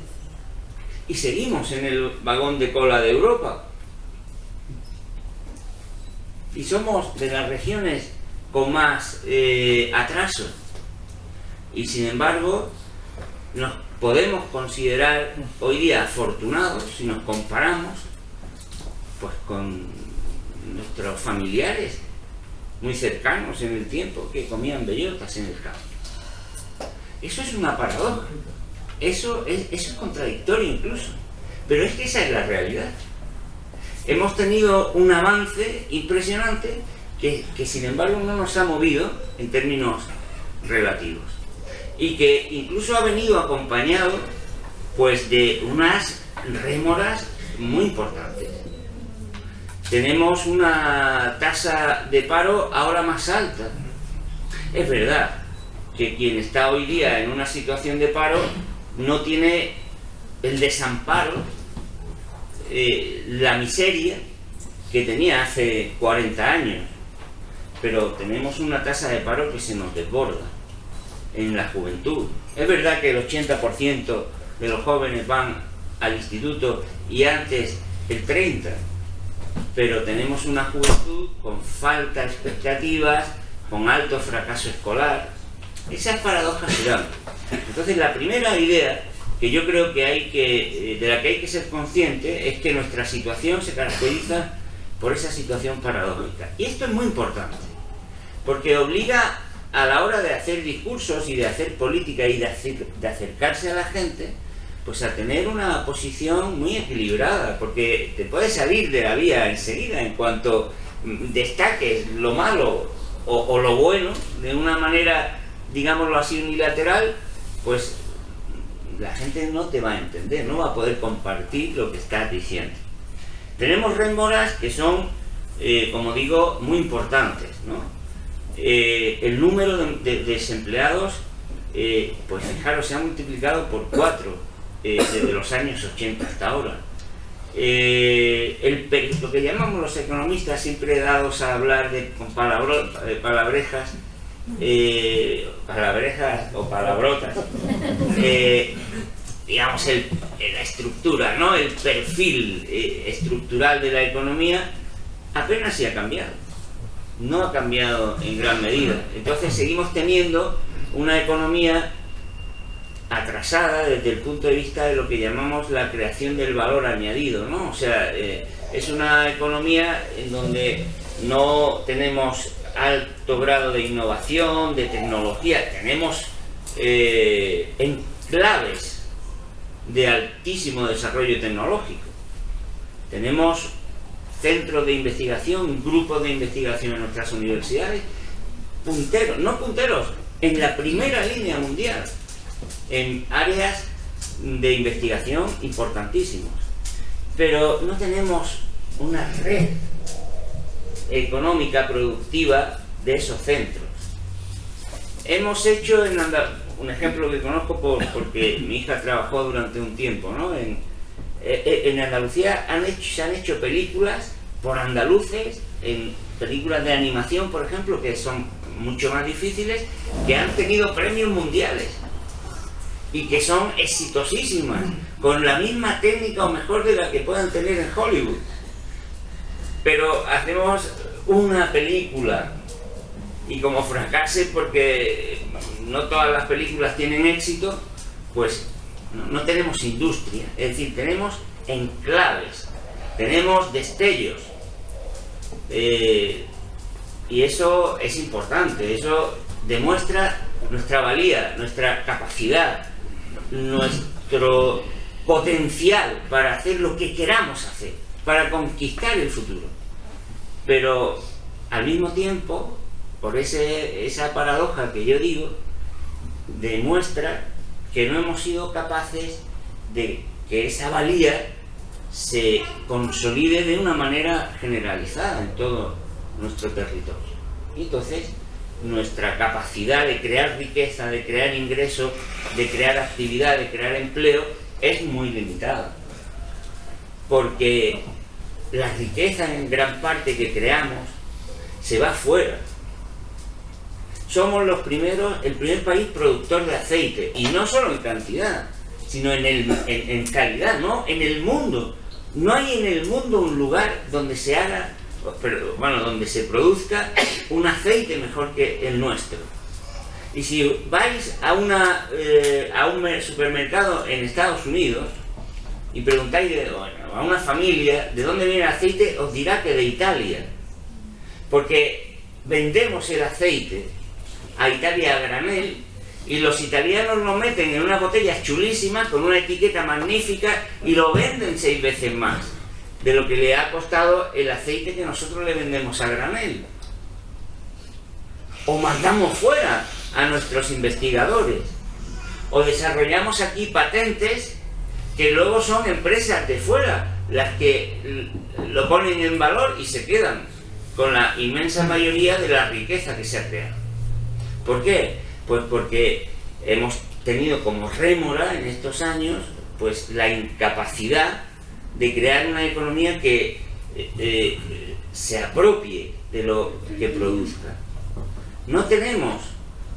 y seguimos en el vagón de cola de Europa. Y somos de las regiones con más atraso. Y sin embargo, nos podemos considerar hoy día afortunados si nos comparamos pues con nuestros familiares muy cercanos en el tiempo que comían bellotas en el campo. Eso es una paradoja. Eso es contradictorio incluso. Pero es que esa es la realidad. Hemos tenido un avance impresionante que sin embargo no nos ha movido en términos relativos. Y que incluso ha venido acompañado pues de unas rémoras muy importantes. Tenemos una tasa de paro ahora más alta. Es verdad que quien está hoy día en una situación de paro no tiene el desamparo, la miseria que tenía hace 40 años, pero tenemos una tasa de paro que se nos desborda en la juventud. Es verdad que el 80% de los jóvenes van al instituto y antes el 30%, pero tenemos una juventud con falta de expectativas, con alto fracaso escolar. Esas paradojas se dan. Entonces la primera idea que yo creo que de la que hay que ser consciente es que nuestra situación se caracteriza por esa situación paradójica. Y esto es muy importante, porque obliga a la hora de hacer discursos y de hacer política y de acercarse a la gente, pues a tener una posición muy equilibrada, porque te puedes salir de la vía enseguida en cuanto destaques lo malo o lo bueno de una manera, digámoslo así, unilateral, pues la gente no te va a entender, no va a poder compartir lo que estás diciendo. Tenemos rémoras que son, como digo, muy importantes, ¿no? El número de desempleados, pues fijaros, se ha multiplicado por 4 desde los años 80 hasta ahora. Lo que llamamos los economistas, siempre dados a hablar con palabrejas o palabrotas, digamos la estructura, ¿no? El perfil estructural de la economía apenas se ha cambiado, no ha cambiado en gran medida. Entonces seguimos teniendo una economía atrasada desde el punto de vista de lo que llamamos la creación del valor añadido, ¿no? O sea, es una economía en donde no tenemos alto grado de innovación, de tecnología, tenemos enclaves de altísimo desarrollo tecnológico, tenemos centros de investigación, grupos de investigación en nuestras universidades, punteros, no punteros, en la primera línea mundial, en áreas de investigación importantísimos, pero no tenemos una red económica productiva de esos centros. Hemos hecho un ejemplo que conozco porque mi hija trabajó durante un tiempo, ¿no? En Andalucía se han hecho películas por andaluces, en películas de animación, por ejemplo, que son mucho más difíciles, que han tenido premios mundiales y que son exitosísimas, con la misma técnica o mejor de la que puedan tener en Hollywood. Pero hacemos una película y como fracase, porque no todas las películas tienen éxito, pues no tenemos industria, es decir, tenemos enclaves, tenemos destellos, y eso es importante, eso demuestra nuestra valía, nuestra capacidad, nuestro potencial para hacer lo que queramos hacer, para conquistar el futuro. Pero al mismo tiempo, por esa paradoja que yo digo, demuestra que no hemos sido capaces de que esa valía se consolide de una manera generalizada en todo nuestro territorio. Y entonces nuestra capacidad de crear riqueza, de crear ingresos, de crear actividad, de crear empleo es muy limitada, porque la riqueza en gran parte que creamos se va fuera. Somos el primer país productor de aceite, y no solo en cantidad, sino en calidad, ¿no? En el mundo. No hay en el mundo un lugar donde se haga, donde se produzca un aceite mejor que el nuestro. Y si vais a un supermercado en Estados Unidos y preguntáis a una familia de dónde viene el aceite, os dirá que de Italia, porque vendemos el aceite a Italia a granel y los italianos lo meten en unas botellas chulísimas con una etiqueta magnífica y lo venden 6 veces más de lo que le ha costado el aceite que nosotros le vendemos a granel. O mandamos fuera a nuestros investigadores, o desarrollamos aquí patentes que luego son empresas de fuera las que lo ponen en valor y se quedan con la inmensa mayoría de la riqueza que se ha creado. ¿Por qué? Pues porque hemos tenido como rémora en estos años pues la incapacidad de crear una economía que se apropie de lo que produzca. No tenemos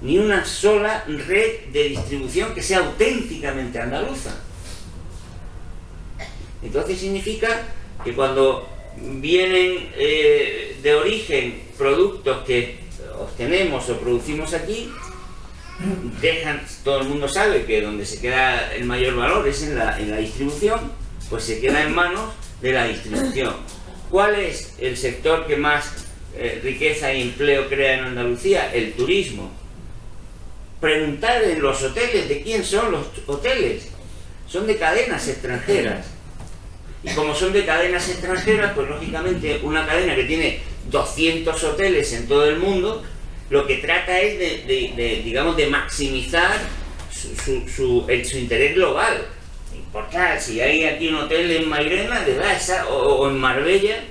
ni una sola red de distribución que sea auténticamente andaluza. Entonces significa que cuando vienen de origen productos que obtenemos o producimos aquí, todo el mundo sabe que donde se queda el mayor valor es en la distribución, pues se queda en manos de la distribución. ¿Cuál es el sector que más riqueza y empleo crea en Andalucía? El turismo. Preguntar en los hoteles de quién son los hoteles. Son de cadenas extranjeras. Y como son de cadenas extranjeras, pues lógicamente una cadena que tiene 200 hoteles en todo el mundo, lo que trata es digamos, de maximizar su interés global. No importa si hay aquí un hotel en Mairena, o en Marbella,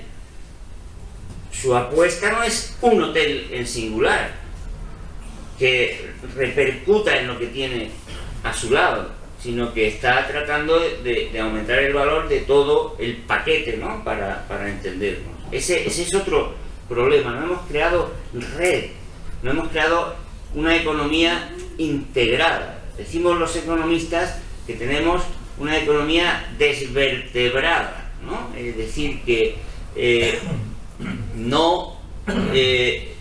su apuesta no es un hotel en singular, que repercuta en lo que tiene a su lado, sino que está tratando de aumentar el valor de todo el paquete, ¿no? Para entendernos. Ese es otro problema. No hemos creado red, no hemos creado una economía integrada. Decimos los economistas que tenemos una economía desvertebrada, ¿no? Es decir, que no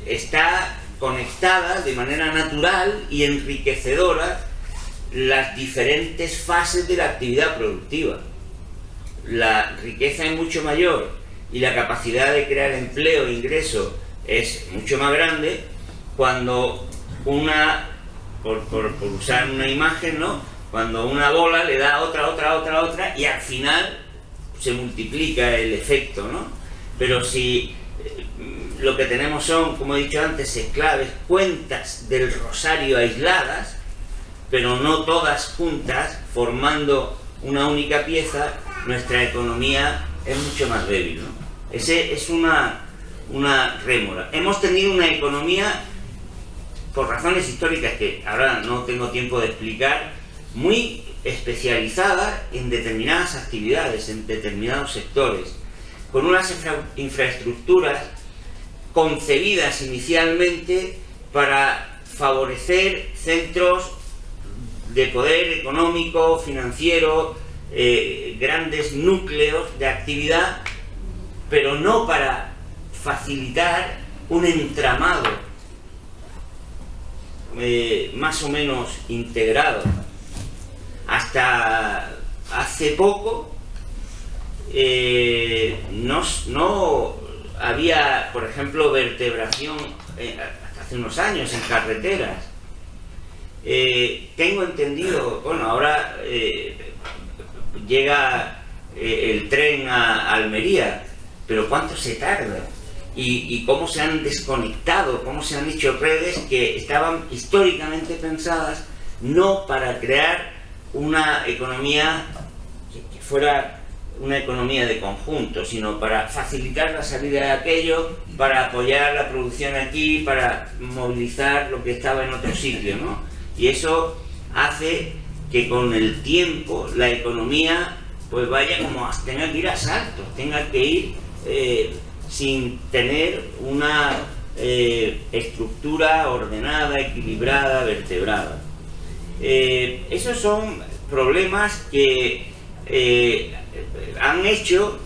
está conectada de manera natural y enriquecedora las diferentes fases de la actividad productiva. La riqueza es mucho mayor y la capacidad de crear empleo e ingreso es mucho más grande cuando por usar una imagen, ¿no? Cuando una bola le da otra y al final se multiplica el efecto, ¿no? Pero si lo que tenemos son, como he dicho antes, esclaves, cuentas del rosario aisladas, pero no todas juntas, formando una única pieza, nuestra economía es mucho más débil, ¿no? Ese es una rémora. Hemos tenido una economía, por razones históricas que ahora no tengo tiempo de explicar, muy especializada en determinadas actividades, en determinados sectores, con unas infraestructuras concebidas inicialmente para favorecer centros de poder económico, financiero, grandes núcleos de actividad, pero no para facilitar un entramado más o menos integrado. Hasta hace poco no había, por ejemplo, vertebración, hasta hace unos años, en carreteras. Tengo entendido, bueno, ahora llega el tren a Almería, pero ¿cuánto se tarda? Y cómo se han desconectado, cómo se han hecho redes que estaban históricamente pensadas no para crear una economía que fuera una economía de conjunto, sino para facilitar la salida de aquello, para apoyar la producción aquí, para movilizar lo que estaba en otro sitio, ¿no? Y eso hace que con el tiempo la economía pues vaya como tenga que ir a saltos, tenga que ir sin tener una estructura ordenada, equilibrada, vertebrada. Esos son problemas que han hecho,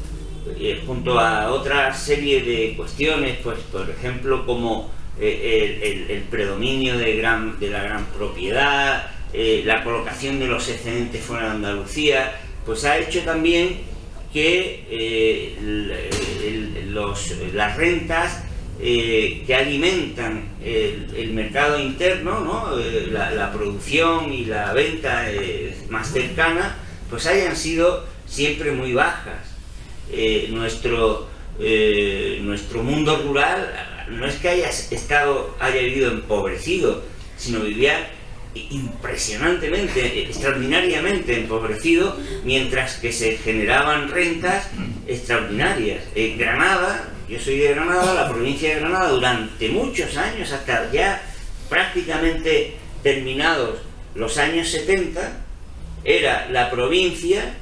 junto a otra serie de cuestiones, pues por ejemplo como el predominio de la gran propiedad, la colocación de los excedentes fuera de Andalucía, pues ha hecho también que las rentas que alimentan el mercado interno, ¿no? La producción y la venta más cercana, pues hayan sido siempre muy bajas. Nuestro mundo rural no es que haya vivido empobrecido, sino vivía impresionantemente, extraordinariamente empobrecido, mientras que se generaban rentas extraordinarias. Granada, yo soy de Granada, la provincia de Granada, durante muchos años, hasta ya prácticamente terminados los años 70, era la provincia,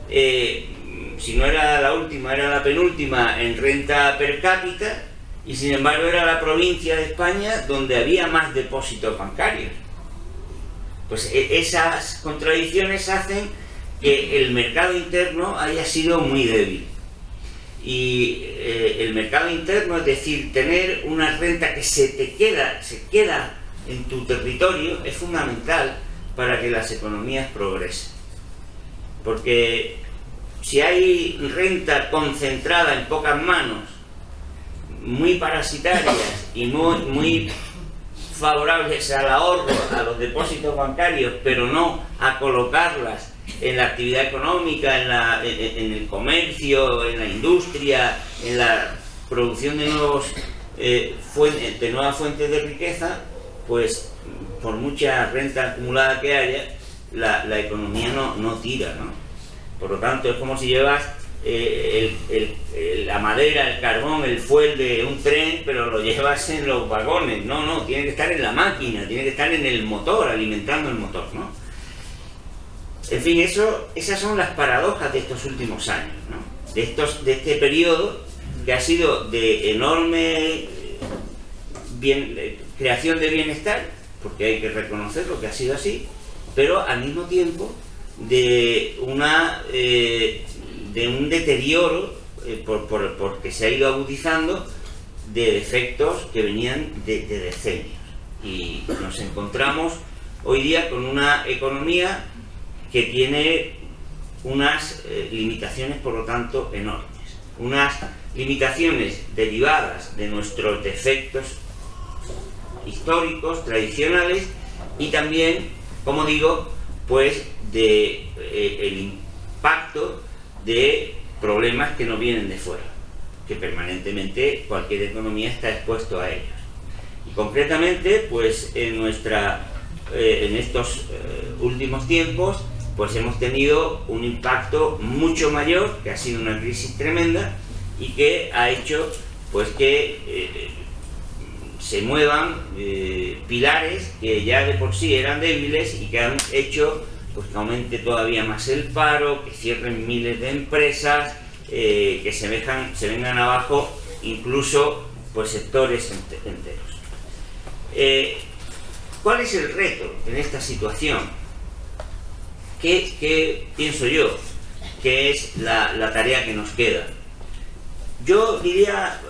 si no era la última, era la penúltima en renta per cápita, y sin embargo era la provincia de España donde había más depósitos bancarios. Pues esas contradicciones hacen que el mercado interno haya sido muy débil. Y el mercado interno, es decir, tener una renta que se queda en tu territorio, es fundamental para que las economías progresen. Porque si hay renta concentrada en pocas manos, muy parasitarias y muy favorables al ahorro, a los depósitos bancarios, pero no a colocarlas en la actividad económica, en el comercio, en la industria, en la producción de nuevas fuentes de riqueza, pues por mucha renta acumulada que haya, la economía no tira, ¿no? Por lo tanto, es como si llevas la madera, el carbón, el fuel de un tren, pero lo llevas en los vagones. No, tiene que estar en la máquina, tiene que estar en el motor, alimentando el motor, ¿no? En fin, esas son las paradojas de estos últimos años, ¿no? De este periodo que ha sido de enorme creación de bienestar, porque hay que reconocerlo que ha sido así, pero al mismo tiempo de un deterioro porque se ha ido agudizando de defectos que venían de decenios, y nos encontramos hoy día con una economía que tiene unas limitaciones, por lo tanto, enormes, unas limitaciones derivadas de nuestros defectos históricos, tradicionales, y también, como digo, pues de el impacto de problemas que nos vienen de fuera, que permanentemente cualquier economía está expuesto a ellos. Y concretamente, pues en estos últimos tiempos, pues hemos tenido un impacto mucho mayor, que ha sido una crisis tremenda, y que ha hecho pues que se muevan pilares que ya de por sí eran débiles y que han hecho pues que aumente todavía más el paro, que cierren miles de empresas, que se vengan abajo incluso pues sectores enteros. ¿Cuál es el reto en esta situación? ¿Qué pienso yo que es la tarea que nos queda? Yo diría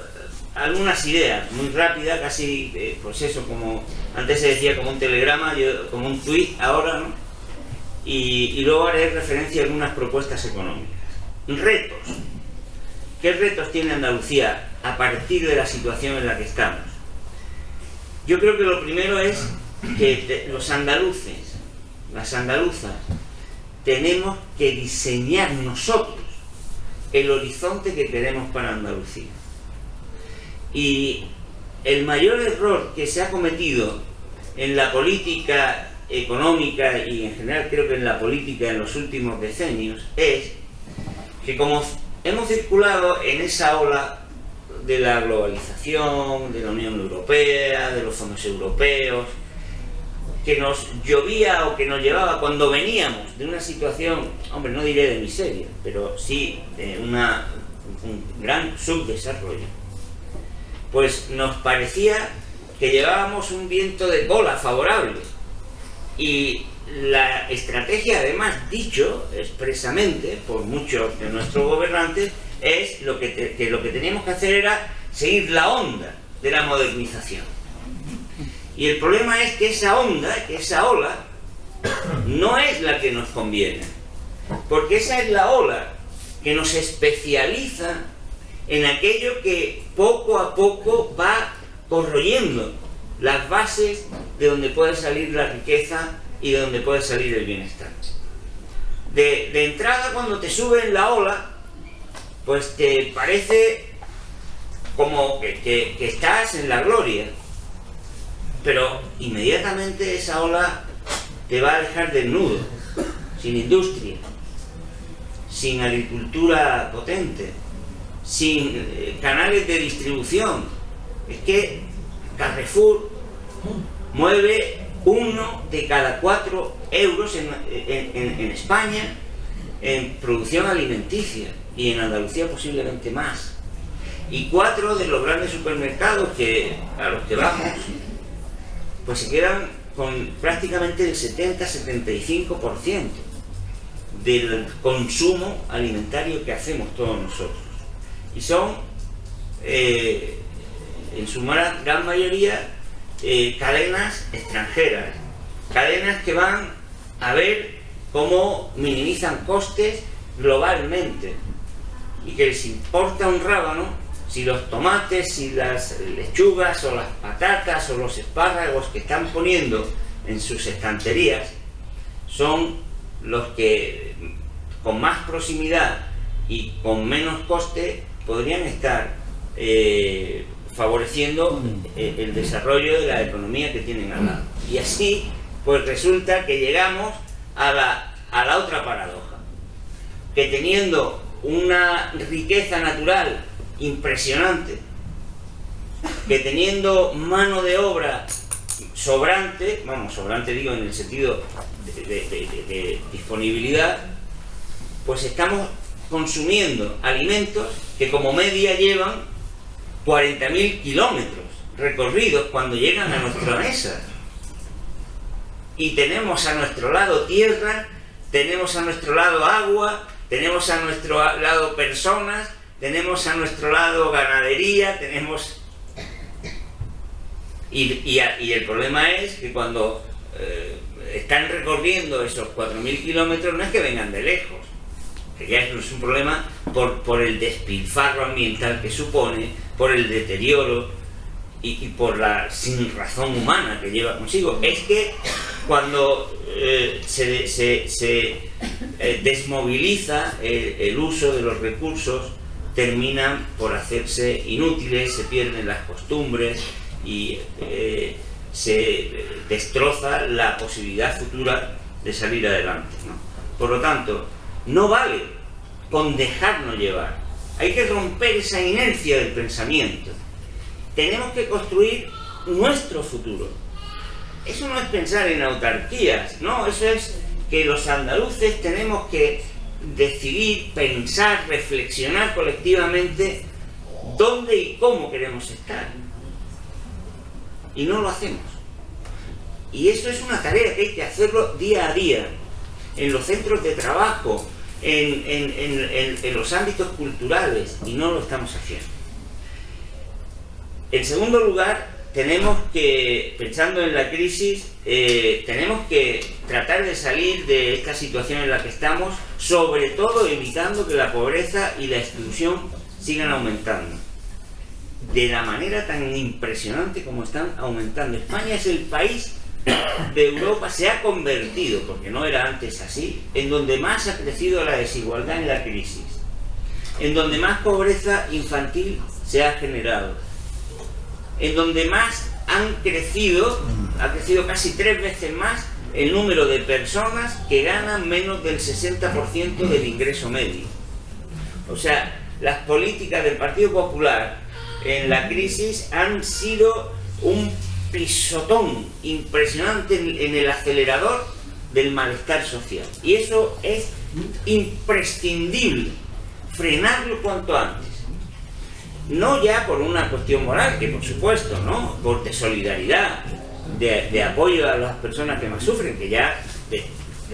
algunas ideas muy rápidas, casi pues eso, como antes se decía, como un telegrama, como un tuit ahora, ¿no? Y luego haré referencia a algunas propuestas económicas. Retos. ¿Qué retos tiene Andalucía a partir de la situación en la que estamos? Yo creo que lo primero es que los andaluces, las andaluzas, tenemos que diseñar nosotros el horizonte que queremos para Andalucía. Y el mayor error que se ha cometido en la política económica y en general creo que en la política en los últimos decenios es que, como hemos circulado en esa ola de la globalización, de la Unión Europea, de los fondos europeos, que nos llovía o que nos llevaba cuando veníamos de una situación, hombre, no diré de miseria, pero sí de un gran subdesarrollo, pues nos parecía que llevábamos un viento de cola favorable. Y la estrategia, además, dicho expresamente por muchos de nuestros gobernantes, es lo que teníamos que hacer era seguir la onda de la modernización. Y el problema es que esa onda, que esa ola, no es la que nos conviene, porque esa es la ola que nos especializa en aquello que poco a poco va corroyendo las bases de donde puede salir la riqueza y de donde puede salir el bienestar. De entrada, cuando te suben la ola, pues te parece como que estás en la gloria, pero inmediatamente esa ola te va a dejar desnudo, sin industria, sin agricultura potente, sin canales de distribución. Es que Carrefour mueve 1 de cada 4 euros en España en producción alimenticia, y en Andalucía posiblemente más. Y 4 de los grandes supermercados a los que vamos, pues se quedan con prácticamente el 70-75% del consumo alimentario que hacemos todos nosotros. Y son, en su gran mayoría, cadenas extranjeras, cadenas que van a ver cómo minimizan costes globalmente y que les importa un rábano si los tomates, si las lechugas o las patatas o los espárragos que están poniendo en sus estanterías son los que con más proximidad y con menos coste podrían estar favoreciendo el desarrollo de la economía que tienen al lado. Y así pues resulta que llegamos a la otra paradoja, que teniendo una riqueza natural impresionante, que teniendo mano de obra sobrante, sobrante digo en el sentido de disponibilidad, pues estamos consumiendo alimentos que como media llevan 40.000 kilómetros recorridos cuando llegan a nuestra mesa. Y tenemos a nuestro lado tierra, tenemos a nuestro lado agua, tenemos a nuestro lado personas, tenemos a nuestro lado ganadería, tenemos... Y el problema es que cuando están recorriendo esos 4.000 kilómetros no es que vengan de lejos, que ya es un problema por el despilfarro ambiental que supone, por el deterioro y por la sinrazón humana que lleva consigo. Es que cuando se desmoviliza el uso de los recursos, terminan por hacerse inútiles, se pierden las costumbres y se destroza la posibilidad futura de salir adelante, ¿no? Por lo tanto, no vale con dejarnos llevar, hay que romper esa inercia del pensamiento. Tenemos que construir nuestro futuro. Eso no es pensar en autarquías, no, eso es que los andaluces tenemos que decidir, pensar, reflexionar colectivamente dónde y cómo queremos estar. Y no lo hacemos. Y eso es una tarea que hay que hacerlo día a día, en los centros de trabajo, en los ámbitos culturales, y no lo estamos haciendo. En segundo lugar, tenemos que, pensando en la crisis, tenemos que tratar de salir de esta situación en la que estamos, sobre todo evitando que la pobreza y la exclusión sigan aumentando de la manera tan impresionante como están aumentando. España es el país de Europa, se ha convertido, porque no era antes así, en donde más ha crecido la desigualdad en la crisis, en donde más pobreza infantil se ha generado, en donde más ha crecido casi 3 veces más el número de personas que ganan menos del 60% del ingreso medio. O sea, las políticas del Partido Popular en la crisis han sido un pisotón impresionante en el acelerador del malestar social. Y eso es imprescindible, frenarlo cuanto antes. No ya por una cuestión moral, que por supuesto, ¿no? Por de solidaridad, de apoyo a las personas que más sufren, que ya de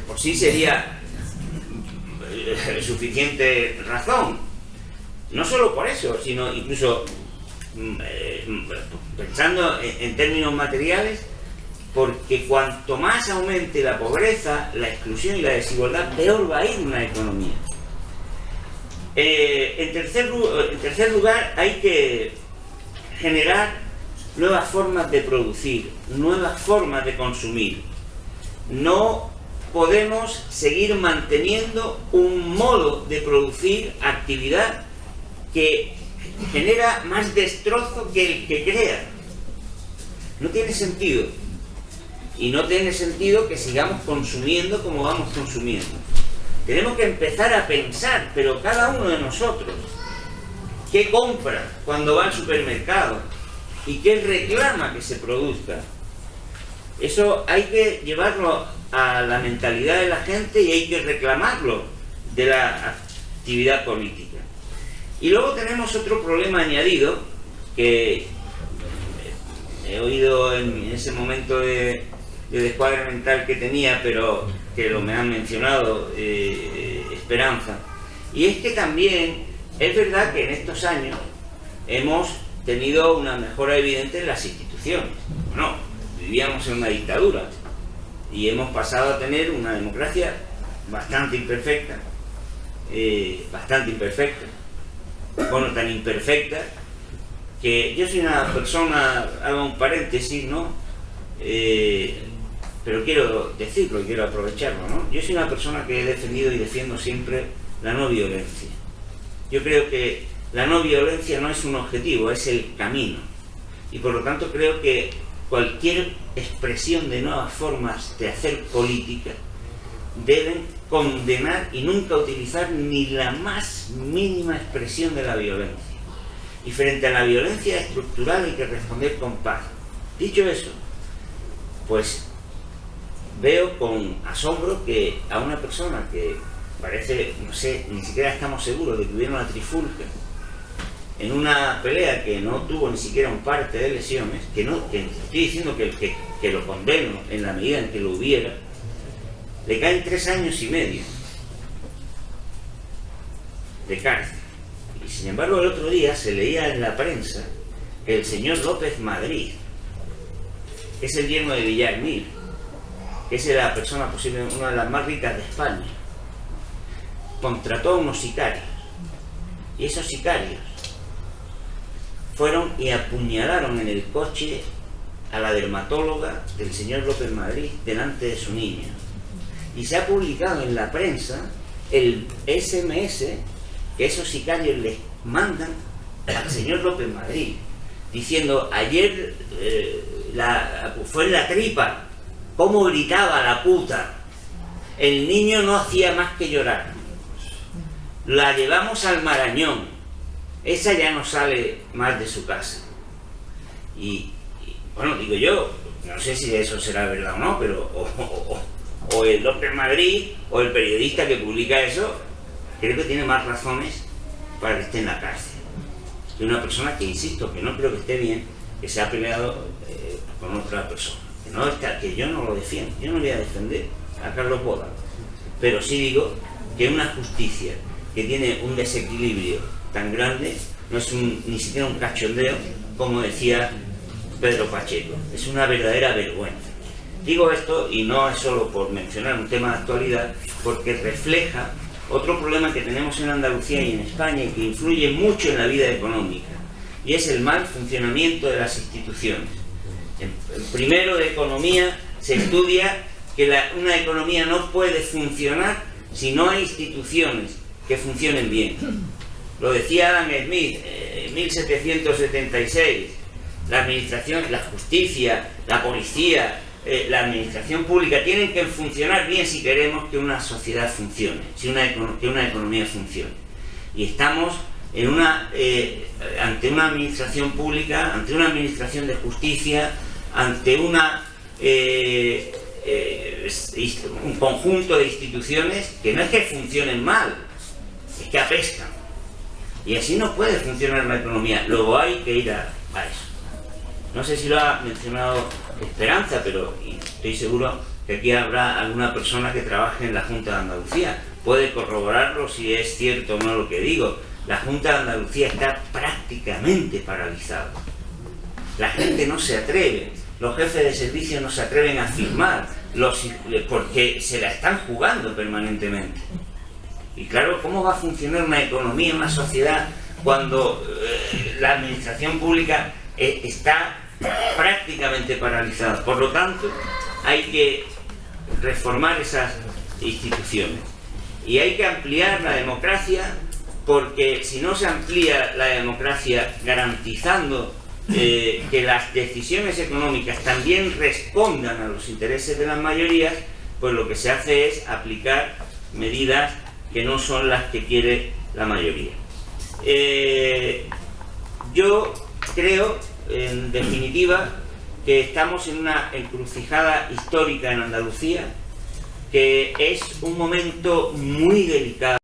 por sí sería suficiente razón. No solo por eso, sino incluso pensando en términos materiales, porque cuanto más aumente la pobreza, la exclusión y la desigualdad, peor va a ir una economía. En tercer lugar, hay que generar nuevas formas de producir, nuevas formas de consumir. No podemos seguir manteniendo un modo de producir actividad que genera más destrozo que el que crea. No tiene sentido. Y no tiene sentido que sigamos consumiendo como vamos consumiendo. Tenemos que empezar a pensar, pero cada uno de nosotros, qué compra cuando va al supermercado y qué reclama que se produzca. Eso hay que llevarlo a la mentalidad de la gente y hay que reclamarlo de la actividad política. Y luego tenemos otro problema añadido que he oído en ese momento de descuadre mental que tenía, pero que me han mencionado, Esperanza. Y es que también es verdad que en estos años hemos tenido una mejora evidente en las instituciones. Bueno, vivíamos en una dictadura y hemos pasado a tener una democracia bastante imperfecta, bueno, tan imperfecta que yo soy una persona, hago un paréntesis, ¿no? Pero quiero decirlo y quiero aprovecharlo, ¿no? Yo soy una persona que he defendido y defiendo siempre la no violencia. Yo creo que la no violencia no es un objetivo, es el camino. Y por lo tanto creo que cualquier expresión de nuevas formas de hacer política deben condenar y nunca utilizar ni la más mínima expresión de la violencia. Y frente a la violencia estructural hay que responder con paz. Dicho eso, pues veo con asombro que a una persona que parece, no sé, ni siquiera estamos seguros de que hubiera una trifulca en una pelea que no tuvo ni siquiera un parte de lesiones, que estoy diciendo que lo condeno en la medida en que lo hubiera, le caen 3 años y medio de cárcel. Y sin embargo el otro día se leía en la prensa que el señor López Madrid, que es el yerno de Villar Mir, que es la persona posiblemente una de las más ricas de España, contrató a unos sicarios. Y esos sicarios fueron y apuñalaron en el coche a la dermatóloga del señor López Madrid delante de su niña. Y se ha publicado en la prensa el SMS que esos sicarios les mandan al señor López Madrid, diciendo: ayer fue en la tripa, cómo gritaba la puta, el niño no hacía más que llorar, la llevamos al Marañón, esa ya no sale más de su casa. Y bueno, digo yo, no sé si eso será verdad o no, pero o el López Madrid o el periodista que publica eso creo que tiene más razones para que esté en la cárcel que una persona que, insisto, que no creo que esté bien, que se ha peleado con otra persona. Que yo no lo defiendo, yo no voy a defender a Carlos Boda, pero sí digo que una justicia que tiene un desequilibrio tan grande no es ni siquiera un cachondeo, como decía Pedro Pacheco, es una verdadera vergüenza. Digo esto, y no es solo por mencionar un tema de actualidad, porque refleja otro problema que tenemos en Andalucía y en España y que influye mucho en la vida económica, y es el mal funcionamiento de las instituciones. En primero de economía se estudia que una economía no puede funcionar si no hay instituciones que funcionen bien. Lo decía Adam Smith en 1776. La administración, la justicia, la policía, la administración pública tienen que funcionar bien si queremos que una sociedad funcione, que una economía funcione. Y estamos ante una administración pública, ante una administración de justicia, ante un conjunto de instituciones que no es que funcionen mal, es que apestan. Y así no puede funcionar la economía. Luego hay que ir a eso. No sé si lo ha mencionado Esperanza, pero estoy seguro que aquí habrá alguna persona que trabaje en la Junta de Andalucía. Puede corroborarlo si es cierto o no lo que digo. La Junta de Andalucía está prácticamente paralizada. La gente no se atreve, los jefes de servicio no se atreven a firmar, porque se la están jugando permanentemente. Y claro, ¿cómo va a funcionar una economía, una sociedad, cuando la administración pública está prácticamente paralizada? Por lo tanto, hay que reformar esas instituciones y hay que ampliar la democracia, porque si no se amplía la democracia garantizando que las decisiones económicas también respondan a los intereses de las mayorías, pues lo que se hace es aplicar medidas que no son las que quiere la mayoría. Yo creo, en definitiva, que estamos en una encrucijada histórica en Andalucía, que es un momento muy delicado.